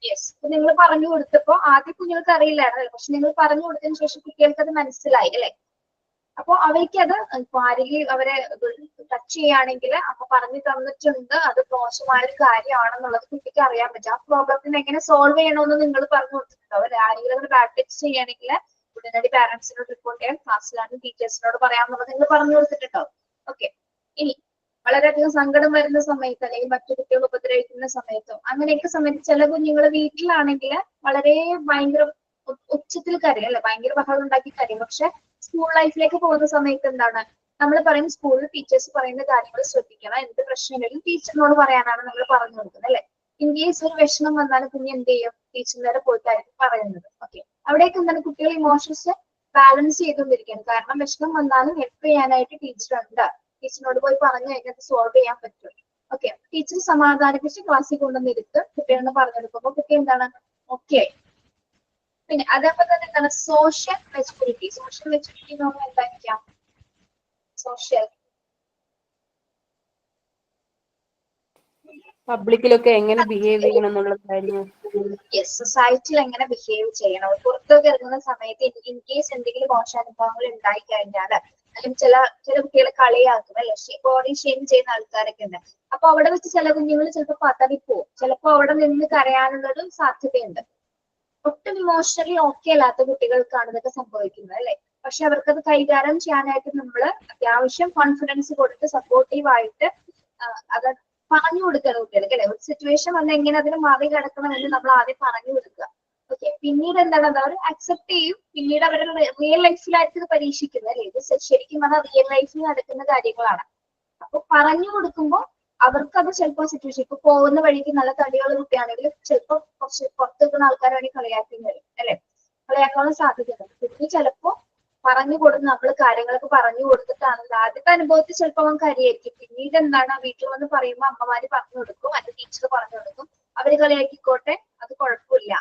യെസ്. നിങ്ങൾ പറഞ്ഞു കൊടുത്തപ്പോ ആദ്യം കുഞ്ഞുങ്ങൾക്ക് അറിയില്ലായിരുന്നു, പക്ഷെ നിങ്ങൾ പറഞ്ഞു കൊടുത്തതിന് ശേഷം കുട്ടികൾക്ക് അത് മനസ്സിലായി അല്ലെ. അപ്പൊ അവർക്ക് അത് ഇപ്പൊ ആരെങ്കിലും അവരെ ടച്ച് ചെയ്യുകയാണെങ്കിൽ അപ്പൊ പറഞ്ഞു തന്നിട്ടുണ്ട് അത് മോശമായ ഒരു കാര്യമാണെന്നുള്ളത് കുട്ടിക്ക് അറിയാൻ പറ്റും. ആ പ്രോബ്ലത്തിന് എങ്ങനെ സോൾവ് ചെയ്യണമെന്ന് നിങ്ങൾ പറഞ്ഞു കൊടുത്തിട്ടുണ്ടോ? അവർ ആരെങ്കിലും ബാഡ് ടച്ച് ചെയ്യുകയാണെങ്കിൽ ഉടനടി പാരന്റ്സിനോട് റിപ്പോർട്ട് ചെയ്യാൻ, ക്ലാസ്സിലാണ് ടീച്ചേഴ്സിനോട് പറയാമെന്നുള്ളത് നിങ്ങൾ പറഞ്ഞു കൊടുത്തിട്ടുണ്ടാവും. ഓക്കെ. ഇനി വളരെയധികം സങ്കടം വരുന്ന സമയത്ത് അല്ലെങ്കിൽ മറ്റു കുട്ടികൾ ഉപദ്രവിക്കുന്ന സമയത്തോ അങ്ങനെയൊക്കെ സമയത്ത് ചില കുഞ്ഞുങ്ങൾ വീട്ടിലാണെങ്കിൽ വളരെ ഭയങ്കര ഉച്ചത്തിൽ കരയും അല്ലെ, ഭയങ്കര ബഹളം ഉണ്ടാക്കി കരയും. പക്ഷെ സ്കൂൾ ലൈഫിലേക്ക് പോകുന്ന സമയത്ത് എന്താണ് നമ്മൾ പറയും, സ്കൂളിൽ ടീച്ചേഴ്സ് പറയുന്ന കാര്യങ്ങൾ ശ്രദ്ധിക്കണം, എന്ത് പ്രശ്നമില്ലെങ്കിലും ടീച്ചറിനോട് പറയാനാണ് നമ്മൾ പറഞ്ഞു കൊടുക്കുന്നത് അല്ലെ. ഇൻ കേസ് ഒരു വിഷമം വന്നാലും കുഞ്ഞ് എന്ത് ചെയ്യും, ടീച്ചറിനോട് പോയിട്ടായിരിക്കും പറയുന്നത്. ഓക്കെ. അവിടേക്ക് എന്താണ് കുട്ടികൾ ഇമോഷൻസ് ബാലൻസ് ചെയ്തുകൊണ്ടിരിക്കുകയാണ്. കാരണം വിഷമം വന്നാലും ഹെൽപ്പ് ചെയ്യാനായിട്ട് ടീച്ചർ ഉണ്ട്, ടീച്ചറിനോട് പോയി പറഞ്ഞു കഴിഞ്ഞാൽ സോൾവ് ചെയ്യാൻ പറ്റും. ഓക്കെ. ടീച്ചർ സമാധാനിപ്പിച്ച് ക്ലാസ്സിൽ കൊണ്ടുവന്നിരുത്ത് കുട്ടികളെന്ന് പറഞ്ഞെടുക്കുമ്പോൾ കുട്ടി എന്താണ് ഓക്കെ. പിന്നെ അതേപോലെ തന്നെ എന്താണ് സോഷ്യൽ മെച്ചൂരിറ്റി. സോഷ്യൽ മെച്ചൂരിറ്റി എന്ന് പറഞ്ഞാൽ എന്തായിരിക്കാം? സോഷ്യൽ പബ്ലിക്കിലൊക്കെ എങ്ങനെ ബിഹേവ് ചെയ്യണം എന്നുള്ളതായിരുന്നു. യെസ്, സൊസൈറ്റിയിൽ എങ്ങനെ ബിഹേവ് ചെയ്യണം. പുറത്തൊക്കെ ഇറങ്ങുന്ന സമയത്ത് ഇൻ കേസ് എന്തെങ്കിലും മോശാനുഭവങ്ങൾ ഉണ്ടായി കഴിഞ്ഞാൽ, അല്ലെങ്കിൽ ചില കുട്ടികളെ കളിയാക്കും അല്ലെ, ബോഡി ഷെയിം ചെയ്യുന്ന ആൾക്കാരൊക്കെ ഉണ്ട്. അപ്പൊ അവിടെ വെച്ച് ചില കുഞ്ഞുങ്ങൾ ചിലപ്പോൾ പതറിപ്പോവും, ചിലപ്പോൾ അവിടെ നിന്ന് കരയാനുള്ളൊരു സാധ്യതയുണ്ട്. ഒട്ടും ഇമോഷണലി ഓക്കെ അല്ലാത്ത കുട്ടികൾക്കാണ് ഇതൊക്കെ സംഭവിക്കുന്നത് അല്ലെ. പക്ഷെ അവർക്കത് കൈകാര്യം ചെയ്യാനായിട്ട് നമ്മൾ അത്യാവശ്യം കോൺഫിഡൻസ് കൊടുത്ത് സപ്പോർട്ടീവ് ആയിട്ട് അത് പറഞ്ഞു കൊടുക്കുക കുട്ടികൾക്ക് അല്ലെ. ഒരു സിറ്റുവേഷൻ വന്ന് എങ്ങനെ അതിന് മറികടക്കണമെന്ന് നമ്മൾ ആദ്യം പറഞ്ഞു കൊടുക്കുക. ഓക്കെ. പിന്നീട് എന്താണ് അത് അവർ അക്സെപ്റ്റ് ചെയ്യും. പിന്നീട് അവരുടെ റിയൽ ലൈഫിലായിട്ട് ഇത് പരീക്ഷിക്കുന്നത് അല്ലെ. ഇത് ശരിക്കും പറഞ്ഞാൽ റിയൽ ലൈഫിൽ നടക്കുന്ന കാര്യങ്ങളാണ്. അപ്പൊ പറഞ്ഞു കൊടുക്കുമ്പോൾ അവർക്കത് ചിലപ്പോൾ സിറ്റുവേഷൻ, ഇപ്പൊ പോകുന്ന വഴിക്ക് നല്ല തടിയുള്ള കുട്ടിയാണെങ്കിൽ ചിലപ്പോൾ കുറച്ച് പുറത്ത് നിൽക്കുന്ന ആൾക്കാർ വേണമെങ്കിൽ കളിയാക്കി വരും അല്ലെ, കളിയാക്കാനുള്ള സാധ്യതയുണ്ട്. കുട്ടി ചിലപ്പോ പറഞ്ഞു കൊടുത്ത് നമ്മൾ കാര്യങ്ങളൊക്കെ പറഞ്ഞു കൊടുത്തിട്ടാണെങ്കിൽ ആദ്യത്തെ അനുഭവത്തിൽ ചിലപ്പോൾ അവൻ കരിയായിരിക്കും. പിന്നീട് എന്താണ് വീട്ടിൽ വന്ന് പറയുമ്പോൾ അമ്മമാര് പറഞ്ഞു കൊടുക്കും, അത് ടീച്ചർ പറഞ്ഞു കൊടുക്കും, അവര് കളിയാക്കിക്കോട്ടെ, അത് കുഴപ്പമില്ല,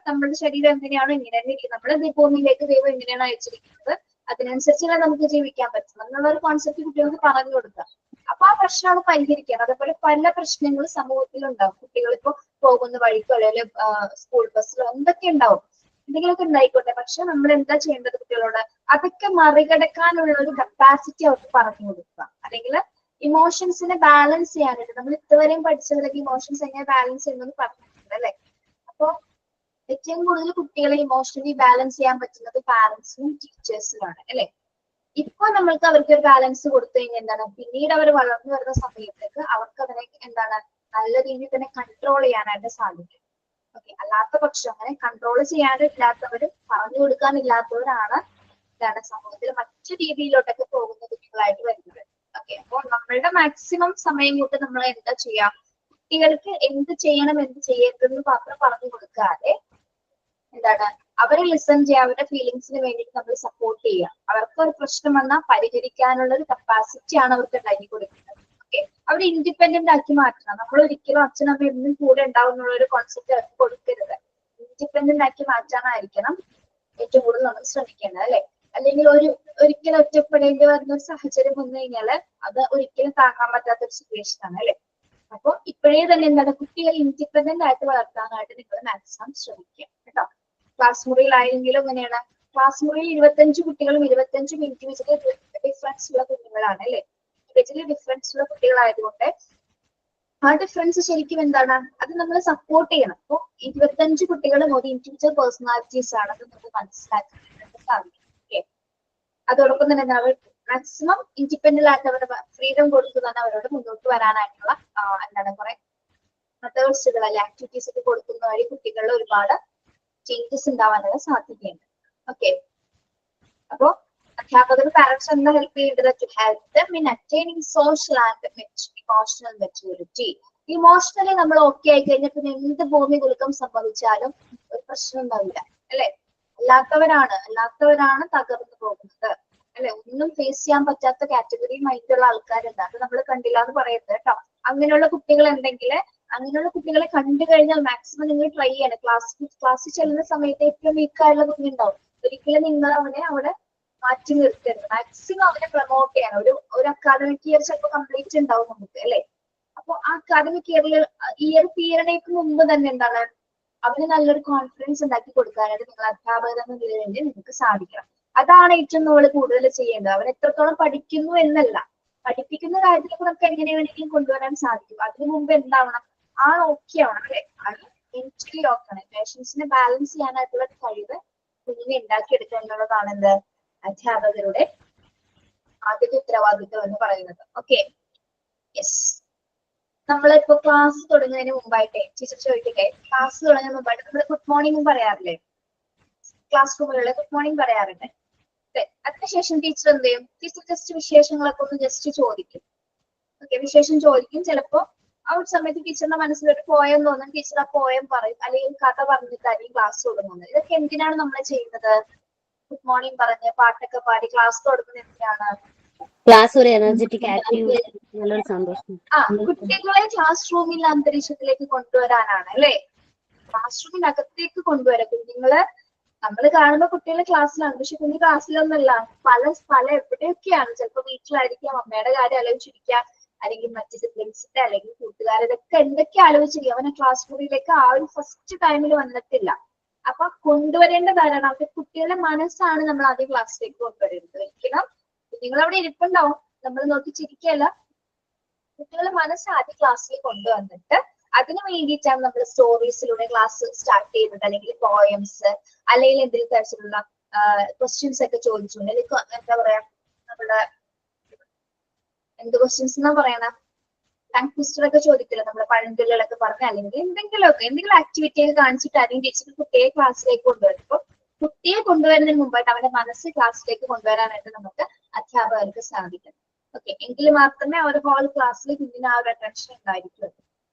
നമ്മുടെ ശരീരം എങ്ങനെയാണോ ഇങ്ങനെ തന്നെ ഇരിക്കും, നമ്മുടെ ഭൂമിയിലേക്ക് ദൈവം എങ്ങനെയാണ് അയച്ചിരിക്കുന്നത് അതിനനുസരിച്ചുള്ള നമുക്ക് ജീവിക്കാൻ പറ്റും എന്നുള്ള ഒരു കോൺസെപ്റ്റ് കുട്ടികൾക്ക് പറഞ്ഞു കൊടുക്കുക. അപ്പൊ ആ പ്രശ്നമാണ് പരിഹരിക്കുക. അതേപോലെ പല പ്രശ്നങ്ങളും സമൂഹത്തിൽ ഉണ്ടാവും. കുട്ടികൾ ഇപ്പോ പോകുന്ന വഴിക്കോ അല്ലെങ്കിൽ സ്കൂൾ ബസ്സിലോ എന്തൊക്കെ ഉണ്ടാവും, എന്തെങ്കിലുമൊക്കെ ഉണ്ടായിക്കോട്ടെ. പക്ഷെ നമ്മൾ എന്താ ചെയ്യേണ്ടത് കുട്ടികളോട്? അതൊക്കെ മറികടക്കാനുള്ള ഒരു കപ്പാസിറ്റി അവർക്ക് പറഞ്ഞു കൊടുക്കുക. അല്ലെങ്കിൽ ഇമോഷൻസിനെ ബാലൻസ് ചെയ്യാനായിട്ട് നമ്മൾ ഇതുവരെയും പഠിച്ചതിലേക്ക് ഇമോഷൻസ് എങ്ങനെ ബാലൻസ് ചെയ്യുന്നത് പറഞ്ഞിട്ടുണ്ട് അല്ലെ. അപ്പൊ ഏറ്റവും കൂടുതൽ കുട്ടികളെ ഇമോഷണലി ബാലൻസ് ചെയ്യാൻ പറ്റുന്നത് പാരന്റ്സിനും ടീച്ചേഴ്സിനുമാണ് അല്ലെ. ഇപ്പൊ നമ്മൾക്ക് അവർക്ക് ഒരു ബാലൻസ് കൊടുത്തു കഴിഞ്ഞാൽ എന്താണ്, പിന്നീട് അവർ വളർന്നു വരുന്ന സമയത്തേക്ക് അവർക്ക് അതിനെ എന്താണ് നല്ല രീതിയിൽ തന്നെ കൺട്രോൾ ചെയ്യാനായിട്ട് സാധിക്കും. ഓക്കെ. അല്ലാത്ത പക്ഷം അങ്ങനെ കൺട്രോൾ ചെയ്യാനില്ലാത്തവർ, പറഞ്ഞു കൊടുക്കാനില്ലാത്തവരാണ് എന്താണ് സമൂഹത്തിൽ മറ്റു രീതിയിലോട്ടൊക്കെ പോകുന്ന കുട്ടികളായിട്ട് വരുന്നത്. ഓക്കെ. അപ്പോൾ നമ്മളുടെ മാക്സിമം സമയം കൊണ്ട് നമ്മൾ എന്താ ചെയ്യാം, കുട്ടികൾക്ക് എന്ത് ചെയ്യണം എന്ത് ചെയ്യരുതെന്ന് മാത്രം പറഞ്ഞു കൊടുക്കാതെ എന്താണ് അവരെ ലിസൺ ചെയ്യുക, അവരുടെ ഫീലിങ്സിന് വേണ്ടിയിട്ട് നമ്മൾ സപ്പോർട്ട് ചെയ്യുക. അവർക്ക് ഒരു പ്രശ്നം വന്നാൽ പരിഹരിക്കാനുള്ള ഒരു കപ്പാസിറ്റി ആണ് അവർക്ക് ഉണ്ടാക്കി കൊടുക്കുന്നത്. ഓക്കെ. അവരെ ഇൻഡിപെൻഡന്റ് ആക്കി മാറ്റണം. നമ്മൾ ഒരിക്കലും അച്ഛനമ്മ എന്നും കൂടെ ഉണ്ടാവും എന്നുള്ള ഒരു കോൺസെപ്റ്റ് അവർക്ക് കൊടുക്കരുത്. ഇൻഡിപെൻഡന്റ് ആക്കി മാറ്റാനായിരിക്കണം ഏറ്റവും കൂടുതൽ നമ്മൾ ശ്രമിക്കേണ്ടത് അല്ലെ. അല്ലെങ്കിൽ ഒരിക്കലും ഒറ്റപ്പെടേണ്ടി വരുന്ന ഒരു സാഹചര്യം വന്നു കഴിഞ്ഞാൽ അത് ഒരിക്കലും താങ്ങാൻ പറ്റാത്ത ഒരു സിറ്റുവേഷൻ ആണ് അല്ലെ. അപ്പൊ ഇപ്പോഴേ തന്നെ എന്താണ് കുട്ടികൾ ഇൻഡിപെൻഡന്റ് ആയിട്ട് വളർത്താനായിട്ട് നിങ്ങൾ മാക്സിമം ശ്രമിക്കുക കേട്ടോ. ക്ലാസ് മുറിയിലായെങ്കിലും എങ്ങനെയാണ്, ക്ലാസ് മുറിയിൽ 25 കുട്ടികളും 25 ഇൻഡിവിജ്വൽ ഡിഫറൻസ് ഉള്ള കുഞ്ഞുങ്ങളാണ് അല്ലെ. ഇൻഡിവിജ്വലി ഡിഫറൻസ് ഉള്ള കുട്ടികളായതുകൊണ്ട് ആ ഡിഫറൻസ് ശരിക്കും എന്താണ് അത് നമ്മൾ സപ്പോർട്ട് ചെയ്യണം. അപ്പൊ 25 കുട്ടികളും ഒരു ഇൻഡിവിജ്വൽ പേഴ്സണാലിറ്റീസ് ആണെന്ന് നമുക്ക് മനസ്സിലാക്കാൻ സാധിക്കും. ഓക്കെ. അതോടൊപ്പം തന്നെ എന്താ മാക്സിമം ഇൻഡിപെൻഡന്റ് ആയിട്ട് അവരുടെ ഫ്രീഡം കൊടുത്തു തന്നെ അവരോട് മുന്നോട്ട് വരാനായിട്ടുള്ള എന്താണ് കുറെ മെത്തേഡ്സുകൾ അല്ലെ ആക്ടിവിറ്റീസ് ഒക്കെ കൊടുക്കുന്ന വഴി കുട്ടികളിൽ ഒരുപാട് ചേഞ്ചസ് ഉണ്ടാവാനുള്ള സാധ്യതയുണ്ട്. ഓക്കെ. അപ്പോ അധ്യാപകർ പാരന്റ്സ് എന്താ ഹെൽപ്പ് ചെയ്യേണ്ടത്? To help them in attaining social and emotional maturity. Emotionally നമ്മൾ ഓക്കെ ആയി കഴിഞ്ഞാൽ പിന്നെ എന്ത് ഭൂമി കുലുക്കം സംഭവിച്ചാലും ഒരു പ്രശ്നം ഉണ്ടാവില്ല അല്ലെ. അല്ലാത്തവരാണ് തകർന്നു പോകുന്നത് അല്ലെ. ഒന്നും ഫേസ് ചെയ്യാൻ പറ്റാത്ത കാറ്റഗറി മൈൻഡുള്ള ആൾക്കാരുണ്ട്. അത് നമ്മൾ കണ്ടില്ല എന്ന് പറയരുത് കേട്ടോ. അങ്ങനെയുള്ള കുട്ടികൾ ഉണ്ടെങ്കിൽ അങ്ങനെയുള്ള കുട്ടികളെ കണ്ടു കഴിഞ്ഞാൽ മാക്സിമം നിങ്ങൾ ട്രൈ ചെയ്യണം. ക്ലാസ്സിൽ ചെല്ലുന്ന സമയത്ത് ഏറ്റവും വീക്കായുള്ള കുഞ്ഞുണ്ടാവും. ഒരിക്കലും നിങ്ങൾ അവനെ അവിടെ മാറ്റി നിർത്തരുത്. മാക്സിമം അവനെ പ്രൊമോട്ട് ചെയ്യണം. ഒരു അക്കാദമിക് ഇയർ ചിലപ്പോൾ കംപ്ലീറ്റ് ഉണ്ടാവും നമുക്ക് അല്ലെ. അപ്പൊ ആ അക്കാദമിക് ഇയർ തീരണേക്ക് മുമ്പ് തന്നെ എന്താണ് അവന് നല്ലൊരു കോൺഫിഡൻസ് ഉണ്ടാക്കി കൊടുക്കാനായിട്ട് നിങ്ങൾ അധ്യാപകർ എന്ന നിലയിൽ നിങ്ങൾക്ക് സാധിക്കണം. അതാണ് ഏറ്റവും നമ്മൾ കൂടുതൽ ചെയ്യേണ്ടത്. അവൻ എത്രത്തോളം പഠിക്കുന്നു എന്നല്ല, പഠിപ്പിക്കുന്ന കാര്യത്തിലൊക്കെ നമുക്ക് എങ്ങനെ വേണമെങ്കിലും കൊണ്ടുവരാൻ സാധിക്കും. അതിനു മുമ്പ് എന്താവണം, ഓക്കെ ആവണം അല്ലെ. അത് മെന്റലി ഓക്കെ ആണ്. പേഷ്യൻസിനെ ബാലൻസ് ചെയ്യാനായിട്ടുള്ള കഴിവ് കുഞ്ഞിനെ ഉണ്ടാക്കിയെടുക്കുക എന്നുള്ളതാണ് എന്ത് അധ്യാപകരുടെ ആദ്യത്തെ ഉത്തരവാദിത്വം എന്ന് പറയുന്നത്. Okay, yes. നമ്മളിപ്പോ ക്ലാസ് തുടങ്ങുന്നതിന് മുമ്പായിട്ടേ ടീച്ചർ ചോദിക്കട്ടെ, ക്ലാസ് തുടങ്ങുന്നതിന് മുമ്പായിട്ട് നമ്മൾ ഗുഡ് മോർണിംഗ് പറയാറില്ലേ? ക്ലാസ് റൂമിലുള്ള ഗുഡ് മോർണിംഗ് പറയാറുണ്ട്. അതിനുശേഷം ടീച്ചർ എന്ത് ചെയ്യും? ടീച്ചർ ജസ്റ്റ് വിശേഷങ്ങളൊക്കെ ഒന്ന് ജസ്റ്റ് ചോദിക്കും. ഓക്കെ, വിശേഷം ചോദിക്കും. ചിലപ്പോ ആ ഒരു സമയത്ത് ടീച്ചറിന്റെ മനസ്സിലൊരു പോയം തോന്നും, ടീച്ചർ ആ പോയം പറയും, അല്ലെങ്കിൽ കഥ പറഞ്ഞിട്ടായിരിക്കും ക്ലാസ് തുടങ്ങുന്നത്. ഇതൊക്കെ എന്തിനാണ് നമ്മൾ ചെയ്യുന്നത്? ഗുഡ് മോർണിംഗ് പറഞ്ഞ് പാട്ടൊക്കെ പാടി ക്ലാസ് തുടങ്ങുന്നത് എന്തിനാണ്? ക്ലാസ് ഒരു എനർജറ്റിക് ആക്റ്റീവ്, നല്ലൊരു സന്തോഷം. കുട്ടികളെ ക്ലാസ് റൂമിലെ അന്തരീക്ഷത്തിലേക്ക് കൊണ്ടുവരാനാണ് അല്ലെ? ക്ലാസ് റൂമിനകത്തേക്ക് കൊണ്ടുവരാം. കുഞ്ഞുങ്ങള് നമ്മൾ കാണുമ്പോ കുട്ടികളെ ക്ലാസ്സിലാണ്, പക്ഷെ കുഞ്ഞു ക്ലാസ്സിലൊന്നുമല്ല, പല എവിടെയൊക്കെയാണ്. ചിലപ്പോ വീട്ടിലായിരിക്കാം, അമ്മയുടെ കാര്യം ആലോചിച്ചിരിക്കാം, അല്ലെങ്കിൽ മറ്റു സിബ്ലിങ്സിന്റെ അല്ലെങ്കിൽ കൂട്ടുകാരതൊക്കെ എന്തൊക്കെ ആലോചിച്ചിരിക്കും. അവനെ ക്ലാസ് റൂമിലേക്ക് ആ ഒരു ഫസ്റ്റ് ടൈമിൽ വന്നിട്ടില്ല. അപ്പൊ കൊണ്ടുവരേണ്ടതാണ് അവരുടെ കുട്ടികളുടെ മനസ്സാണ് നമ്മൾ ആദ്യം ക്ലാസ്സിലേക്ക് കൊണ്ടുവരുന്നത്. ഒരിക്കലും കുഞ്ഞുങ്ങളവിടെ ഇരിപ്പുണ്ടാവും, നമ്മൾ നോക്കി ചിരിക്കല്ല. കുട്ടികളുടെ മനസ്സ് ആദ്യം ക്ലാസ്സിൽ കൊണ്ടുവന്നിട്ട് അതിന് വേണ്ടിയിട്ടാണ് നമ്മൾ സ്റ്റോറീസിലൂടെ ക്ലാസ് സ്റ്റാർട്ട് ചെയ്യുന്നത്, അല്ലെങ്കിൽ പോയംസ്, അല്ലെങ്കിൽ എന്തെങ്കിലും തരത്തിലുള്ള ക്വസ്റ്റ്യൻസ് ഒക്കെ ചോദിച്ചുകൊണ്ട്, അല്ലെങ്കിൽ എന്താ പറയാ, നമ്മുടെ എന്ത് ക്വസ്റ്റ്യൻസ് എന്നാ പറയണ, ടങ് ട്വിസ്റ്റർ ഒക്കെ ചോദിക്കില്ല, നമ്മുടെ പഴഞ്ചൊല്ലുകളൊക്കെ പറഞ്ഞ, അല്ലെങ്കിൽ എന്തെങ്കിലും ആക്ടിവിറ്റി ഒക്കെ കാണിച്ചിട്ടായിരിക്കും ടീച്ചർ കുട്ടിയെ ക്ലാസ്സിലേക്ക് കൊണ്ടുവരുന്നത്. അപ്പൊ കുട്ടിയെ കൊണ്ടുവരുന്നതിന് മുമ്പായിട്ട് അവന്റെ മനസ്സ് ക്ലാസ്സിലേക്ക് കൊണ്ടുവരാനായിട്ട് നമുക്ക് അധ്യാപകർക്ക് സാധിക്കും. ഓക്കെ, എങ്കിൽ മാത്രമേ ആ ഒരു ഹോൾ ക്ലാസ്സിൽ കുഞ്ഞിന് ആ ഒരു അറ്റൻഷൻ ഉണ്ടായിരിക്കും.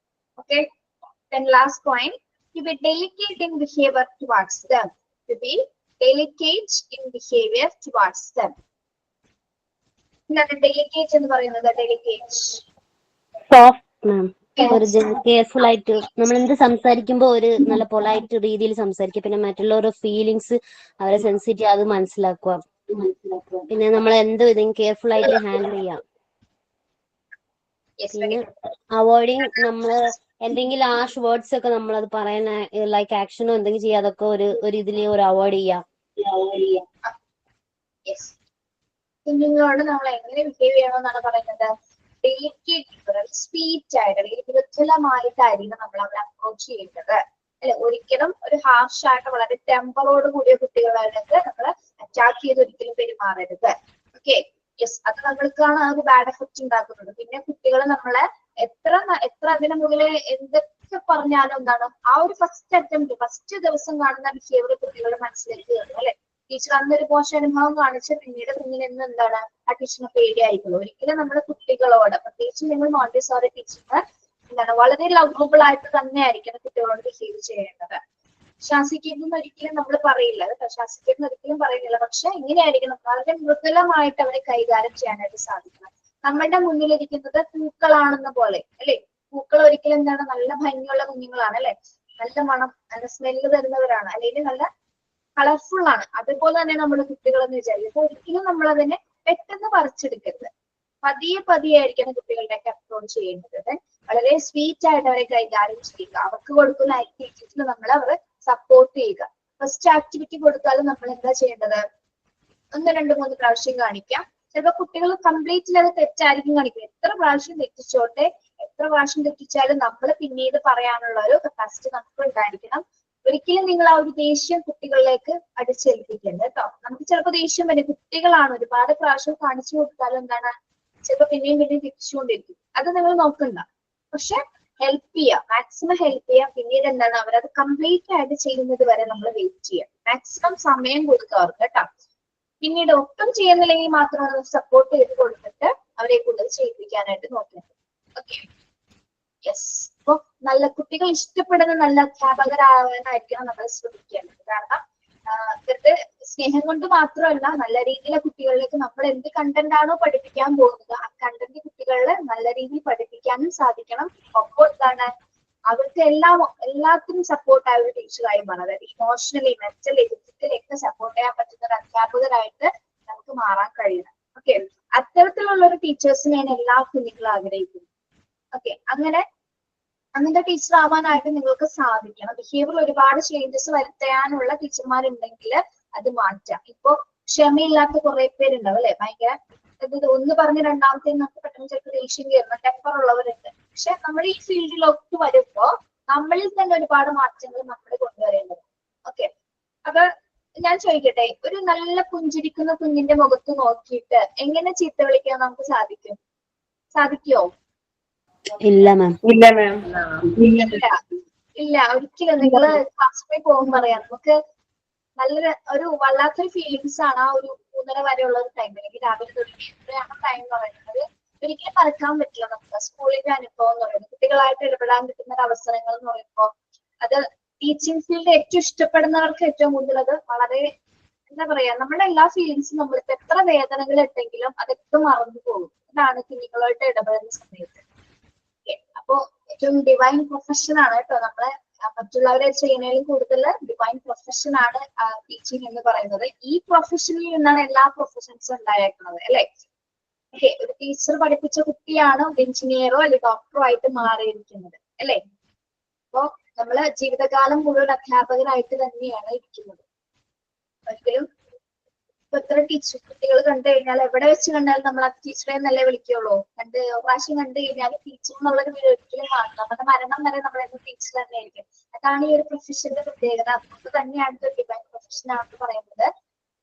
Okay, then last point, to be delicate in behavior towards them. To be delicate in behavior towards them. എന്താണ് delicate എന്ന് പറയുന്നത്? delicate. സോഫ്റ്റ് മാം, ഒരു കെയർഫുൾ ആയിട്ട് നമ്മൾ എന്ത് സംസാരിക്കുമ്പോ ഒരു നല്ല പൊളൈറ്റ് രീതിയിൽ സംസാരിക്കുക. പിന്നെ മറ്റുള്ളവരുടെ ഫീലിങ്സ്, അവരെ സെൻസിറ്റീവ് അത് മനസ്സിലാക്കുക. പിന്നെ നമ്മൾ എന്ത് ഇതും കെയർഫുൾ ആയിട്ട് ഹാൻഡിൽ ചെയ്യാം. പിന്നെ അവോയ്ഡിങ്, നമ്മള് എന്തെങ്കിലും ആഷ് വേർഡ്സ് ഒക്കെ നമ്മളത് പറയാൻ ലൈക്ക് ആക്ഷനോ എന്തെങ്കിലും ചെയ്യാം, അതൊക്കെ ഒരു ഇതിൽ ഒരു അവോയ്ഡ് ചെയ്യാം. കുഞ്ഞുങ്ങളോട് നമ്മൾ എങ്ങനെ ബിഹേവ് ചെയ്യണമെന്നാണ് പറയുന്നത്? ഡെലിക്കേറ്റ്, സ്വീറ്റ് ആയിട്ട്, അല്ലെങ്കിൽ മൃദുലമായിട്ടായിരിക്കും നമ്മൾ അവരെ അപ്രോച്ച് ചെയ്യേണ്ടത് അല്ലെ? ഒരിക്കലും ഒരു ഹാർഷ് ആയിട്ട് വളരെ ടെമ്പറോട് കൂടിയ കുട്ടികളായിട്ട് നമ്മൾ അറ്റാക്ക് ചെയ്ത് ഒരിക്കലും പെരുമാറരുത്. Okay, yes. അത് നമ്മൾക്കാണ് ആ ഒരു ബാഡ് എഫക്റ്റ് ഉണ്ടാക്കുന്നത്. പിന്നെ കുട്ടികൾ നമ്മളെ എത്ര അതിന് മുകളിൽ എന്തൊക്കെ പറഞ്ഞാലും എന്താണ്, ആ ഒരു ഫസ്റ്റ് ദിവസം കാണുന്ന ബിഹേവിയർ കുട്ടികളുടെ മനസ്സിലേക്ക് കയറും അല്ലെ? ടീച്ചർ അന്നൊരു പോഷാനുഭവം കാണിച്ച് പിന്നീട് കുഞ്ഞിന് എന്താണ് ആ ടീച്ചറിന് പേടിയായിരിക്കുള്ളൂ. ഒരിക്കലും നമ്മുടെ കുട്ടികളോട്, പ്രത്യേകിച്ച് നിങ്ങൾ മോണ്ടിസോറി ടീച്ചറിന് എന്താണ് വളരെ ലവബിൾ ആയിട്ട് തന്നെ ആയിരിക്കണം കുട്ടികളോട് ബിഹേവ് ചെയ്യേണ്ടത്. ശാസിക്കുന്ന ഒരിക്കലും നമ്മൾ പറയില്ല കേട്ടോ, ശാസിക്കുന്ന ഒരിക്കലും പറയുന്നില്ല. പക്ഷെ ഇങ്ങനെയായിരിക്കണം, വളരെ മൃദുലമായിട്ട് അവരെ കൈകാര്യം ചെയ്യാനായിട്ട് സാധിക്കണം. നമ്മളുടെ മുന്നിലിരിക്കുന്നത് പൂക്കളാണെന്ന പോലെ അല്ലെ? പൂക്കൾ ഒരിക്കലും എന്താണ് നല്ല ഭംഗിയുള്ള കുഞ്ഞുങ്ങളാണ് അല്ലെ? നല്ല മണം, നല്ല സ്മെല്ല് തരുന്നവരാണ്, അല്ലെങ്കിൽ നല്ല കളർഫുൾ ആണ്. അതുപോലെ തന്നെ നമ്മുടെ കുട്ടികളെന്ന് വിചാരിക്കും. ഒരിക്കലും നമ്മൾ അതിനെ പെട്ടെന്ന് പറിച്ചെടുക്കരുത്. പതിയെ ആയിരിക്കണം കുട്ടികളുടെയൊക്കെ അപ്രോച്ച് ചെയ്യേണ്ടത്. വളരെ സ്വീറ്റ് ആയിട്ട് അവരെ കൈകാര്യം ചെയ്യുക. അവർക്ക് കൊടുക്കുന്ന ആക്ടിവിറ്റീസിൽ നമ്മൾ അവരെ സപ്പോർട്ട് ചെയ്യുക. ഫസ്റ്റ് ആക്ടിവിറ്റി കൊടുത്താലും നമ്മൾ എന്താ ചെയ്യേണ്ടത്? 1, 2, 3 പ്രാവശ്യം കാണിക്കാം. ചിലപ്പോൾ കുട്ടികൾ കംപ്ലീറ്റ്ലി അത് തെറ്റായിരിക്കും കാണിക്കുക. എത്ര പ്രാവശ്യം തെറ്റിച്ചോട്ടെ, എത്ര പ്രാവശ്യം തെറ്റിച്ചാലും നമ്മൾ പിന്നീട് പറയാനുള്ള ഒരു കപ്പാസിറ്റി നമുക്ക് ഉണ്ടായിരിക്കണം. ഒരിക്കലും നിങ്ങൾ ആ ഒരു ദേഷ്യം കുട്ടികളിലേക്ക് അടിച്ചേൽപ്പിക്കരുത് കേട്ടോ. നമുക്ക് ചിലപ്പോൾ ദേഷ്യം വരും, കുട്ടികളാണ്, ഒരുപാട് പ്രാവശ്യം കാണിച്ചു കൊടുത്താലും എന്താണ് ചിലപ്പോൾ പിന്നെയും തെറ്റിച്ചുകൊണ്ടിരിക്കും. അത് നിങ്ങൾ നോക്കണ്ട. പക്ഷെ ഹെൽപ്പ് ചെയ്യാം, മാക്സിമം ഹെൽപ്പ് ചെയ്യാം. പിന്നീട് എന്താണ് അവരത് കംപ്ലീറ്റ് ആയിട്ട് ചെയ്യുന്നത് വരെ നമ്മൾ വെയിറ്റ് ചെയ്യാം. മാക്സിമം സമയം കൊടുക്കുക അവർക്ക് കേട്ടോ. പിന്നീട് ഒട്ടും ചെയ്യുന്നില്ലെങ്കിൽ മാത്രം സപ്പോർട്ട് ചെയ്ത് കൊടുത്തിട്ട് അവരെ കൂടുതൽ ചെയ്യിപ്പിക്കാനായിട്ട് നോക്കുന്നത്. Okay, yes. അപ്പൊ നല്ല കുട്ടികൾ ഇഷ്ടപ്പെടുന്ന നല്ല അധ്യാപകരാവാനായിരിക്കണം നമ്മൾ ശ്രമിക്കേണ്ടത്. കാരണം വെറുതെ സ്നേഹം കൊണ്ട് മാത്രമല്ല, നല്ല രീതിയിലെ കുട്ടികളിലേക്ക് നമ്മൾ എന്ത് കണ്ടന്റ് ആണോ പഠിപ്പിക്കാൻ പോകുന്നത് ആ കണ്ടന്റ് കുട്ടികളെ നല്ല രീതിയിൽ പഠിപ്പിക്കാനും സാധിക്കണം. ഒപ്പം എന്താണ് അവർക്ക് എല്ലാത്തിനും സപ്പോർട്ടായ ഒരു ടീച്ചറായി മാറാം. അതായത് ഇമോഷണലി, മെന്റലി, ഫിസിക്കലി ഒക്കെ സപ്പോർട്ട് ചെയ്യാൻ പറ്റുന്ന ഒരു അധ്യാപകരായിട്ട് നമുക്ക് മാറാൻ കഴിയണം. ഓക്കെ, അത്തരത്തിലുള്ള ഒരു ടീച്ചേഴ്സിനെയാണ് എല്ലാ കുഞ്ഞുങ്ങളും ആഗ്രഹിക്കുന്നത്. ഓക്കെ, അങ്ങനത്തെ ടീച്ചർ ആവാനായിട്ട് നിങ്ങൾക്ക് സാധിക്കണം. ബിഹേവിയർ ഒരുപാട് ചേഞ്ചസ് വരുത്താനുള്ള ടീച്ചർമാരുണ്ടെങ്കിൽ അത് മാറ്റാം. ഇപ്പൊ ക്ഷമയില്ലാത്ത കുറെ പേരുണ്ടാവും അല്ലെ? ഭയങ്കര ഒന്ന് പറഞ്ഞ് രണ്ടാമത്തെ നമുക്ക് പെട്ടെന്ന് ചിലപ്പോൾ ദേഷ്യം കയറുന്ന ടെമ്പർ ഉള്ളവരുണ്ട്. പക്ഷെ നമ്മൾ ഈ ഫീൽഡിലോട്ട് വരുമ്പോ നമ്മളിൽ തന്നെ ഒരുപാട് മാറ്റങ്ങൾ നമ്മൾ കൊണ്ടുവരേണ്ടത്. ഓക്കെ, അപ്പൊ ഞാൻ ചോദിക്കട്ടെ, ഒരു നല്ല പുഞ്ചിരിക്കുന്ന കുഞ്ഞിന്റെ മുഖത്ത് നോക്കിയിട്ട് എങ്ങനെ ചീത്ത വിളിക്കാൻ നമുക്ക് സാധിക്കുമോ? ഇല്ല മാം. ഇല്ല ഒരിക്കലും. നിങ്ങള് ക്ലാസ്സിൽ പോകുമ്പോൾ പറയാം, നമുക്ക് നല്ലൊരു വല്ലാത്തൊരു ഫീലിങ്സ് ആണ് ആ ഒരു 3:30 വരെയുള്ള ഒരു ടൈം, അല്ലെങ്കിൽ രാവിലെ തുടങ്ങി എത്രയാണ് ടൈം എന്ന് പറയുന്നത്. ഒരിക്കലും മറക്കാൻ പറ്റില്ല നമുക്ക്. സ്കൂളിന്റെ അനുഭവം എന്ന് പറയുന്നത്, കുട്ടികളായിട്ട് ഇടപെടാൻ കിട്ടുന്ന ഒരു അവസരങ്ങൾ എന്ന് പറയുമ്പോൾ അത് ടീച്ചിങ് ഫീൽഡ് ഏറ്റവും ഇഷ്ടപ്പെടുന്നവർക്ക് ഏറ്റവും കൂടുതൽ അത് വളരെ എന്താ പറയാ, നമ്മുടെ എല്ലാ ഫീലിങ്സും നമ്മളിപ്പോ എത്ര വേദനകൾ ഇട്ടെങ്കിലും അതൊക്കെ മറന്നു പോകും. അതാണ് കുഞ്ഞുങ്ങളായിട്ട് ഇടപെടുന്ന സമയത്ത്. അപ്പോ ഏറ്റവും ഡിവൈൻ പ്രൊഫഷൻ ആണ് കേട്ടോ. നമ്മളെ മറ്റുള്ളവരെ ചെയ്യുന്നതിലും കൂടുതൽ ഡിവൈൻ പ്രൊഫഷൻ ആണ് ടീച്ചിങ് എന്ന് പറയുന്നത്. ഈ പ്രൊഫഷനിൽ നിന്നാണ് എല്ലാ പ്രൊഫഷൻസും ഉണ്ടായേക്കുന്നത് അല്ലെ. ഓക്കെ, ഒരു ടീച്ചർ പഠിപ്പിച്ച കുട്ടിയാണ് ഒരു എഞ്ചിനീയറോ അല്ലെങ്കിൽ ഡോക്ടറോ ആയിട്ട് മാറിയിരിക്കുന്നത് അല്ലെ. അപ്പോ നമ്മള് ജീവിതകാലം മുഴുവൻ അധ്യാപകരായിട്ട് തന്നെയാണ് ഇരിക്കുന്നത്. ഒരിക്കലും ഇപ്പൊ എത്ര ടീച്ചർ കുട്ടികൾ കണ്ടു കഴിഞ്ഞാൽ എവിടെ വെച്ച് കണ്ടാലും നമ്മൾ ആ ടീച്ചറെ എന്നല്ലേ വിളിക്കുള്ളൂ. പ്രാവശ്യം കണ്ടു കഴിഞ്ഞാൽ ടീച്ചർ എന്നുള്ളൊരു പേര് ഒരിക്കലും കാണും. നമ്മുടെ മരണം വരെ നമ്മളെന്നും ടീച്ചർ തന്നെ ആയിരിക്കും. അതാണ് ഈ ഒരു പ്രൊഫഷന്റെ പ്രത്യേകത. അതുകൊണ്ട് തന്നെയാണ് ഒരു ഡിവൈൻ പ്രൊഫഷൻ ആണെന്ന് പറയുന്നത്.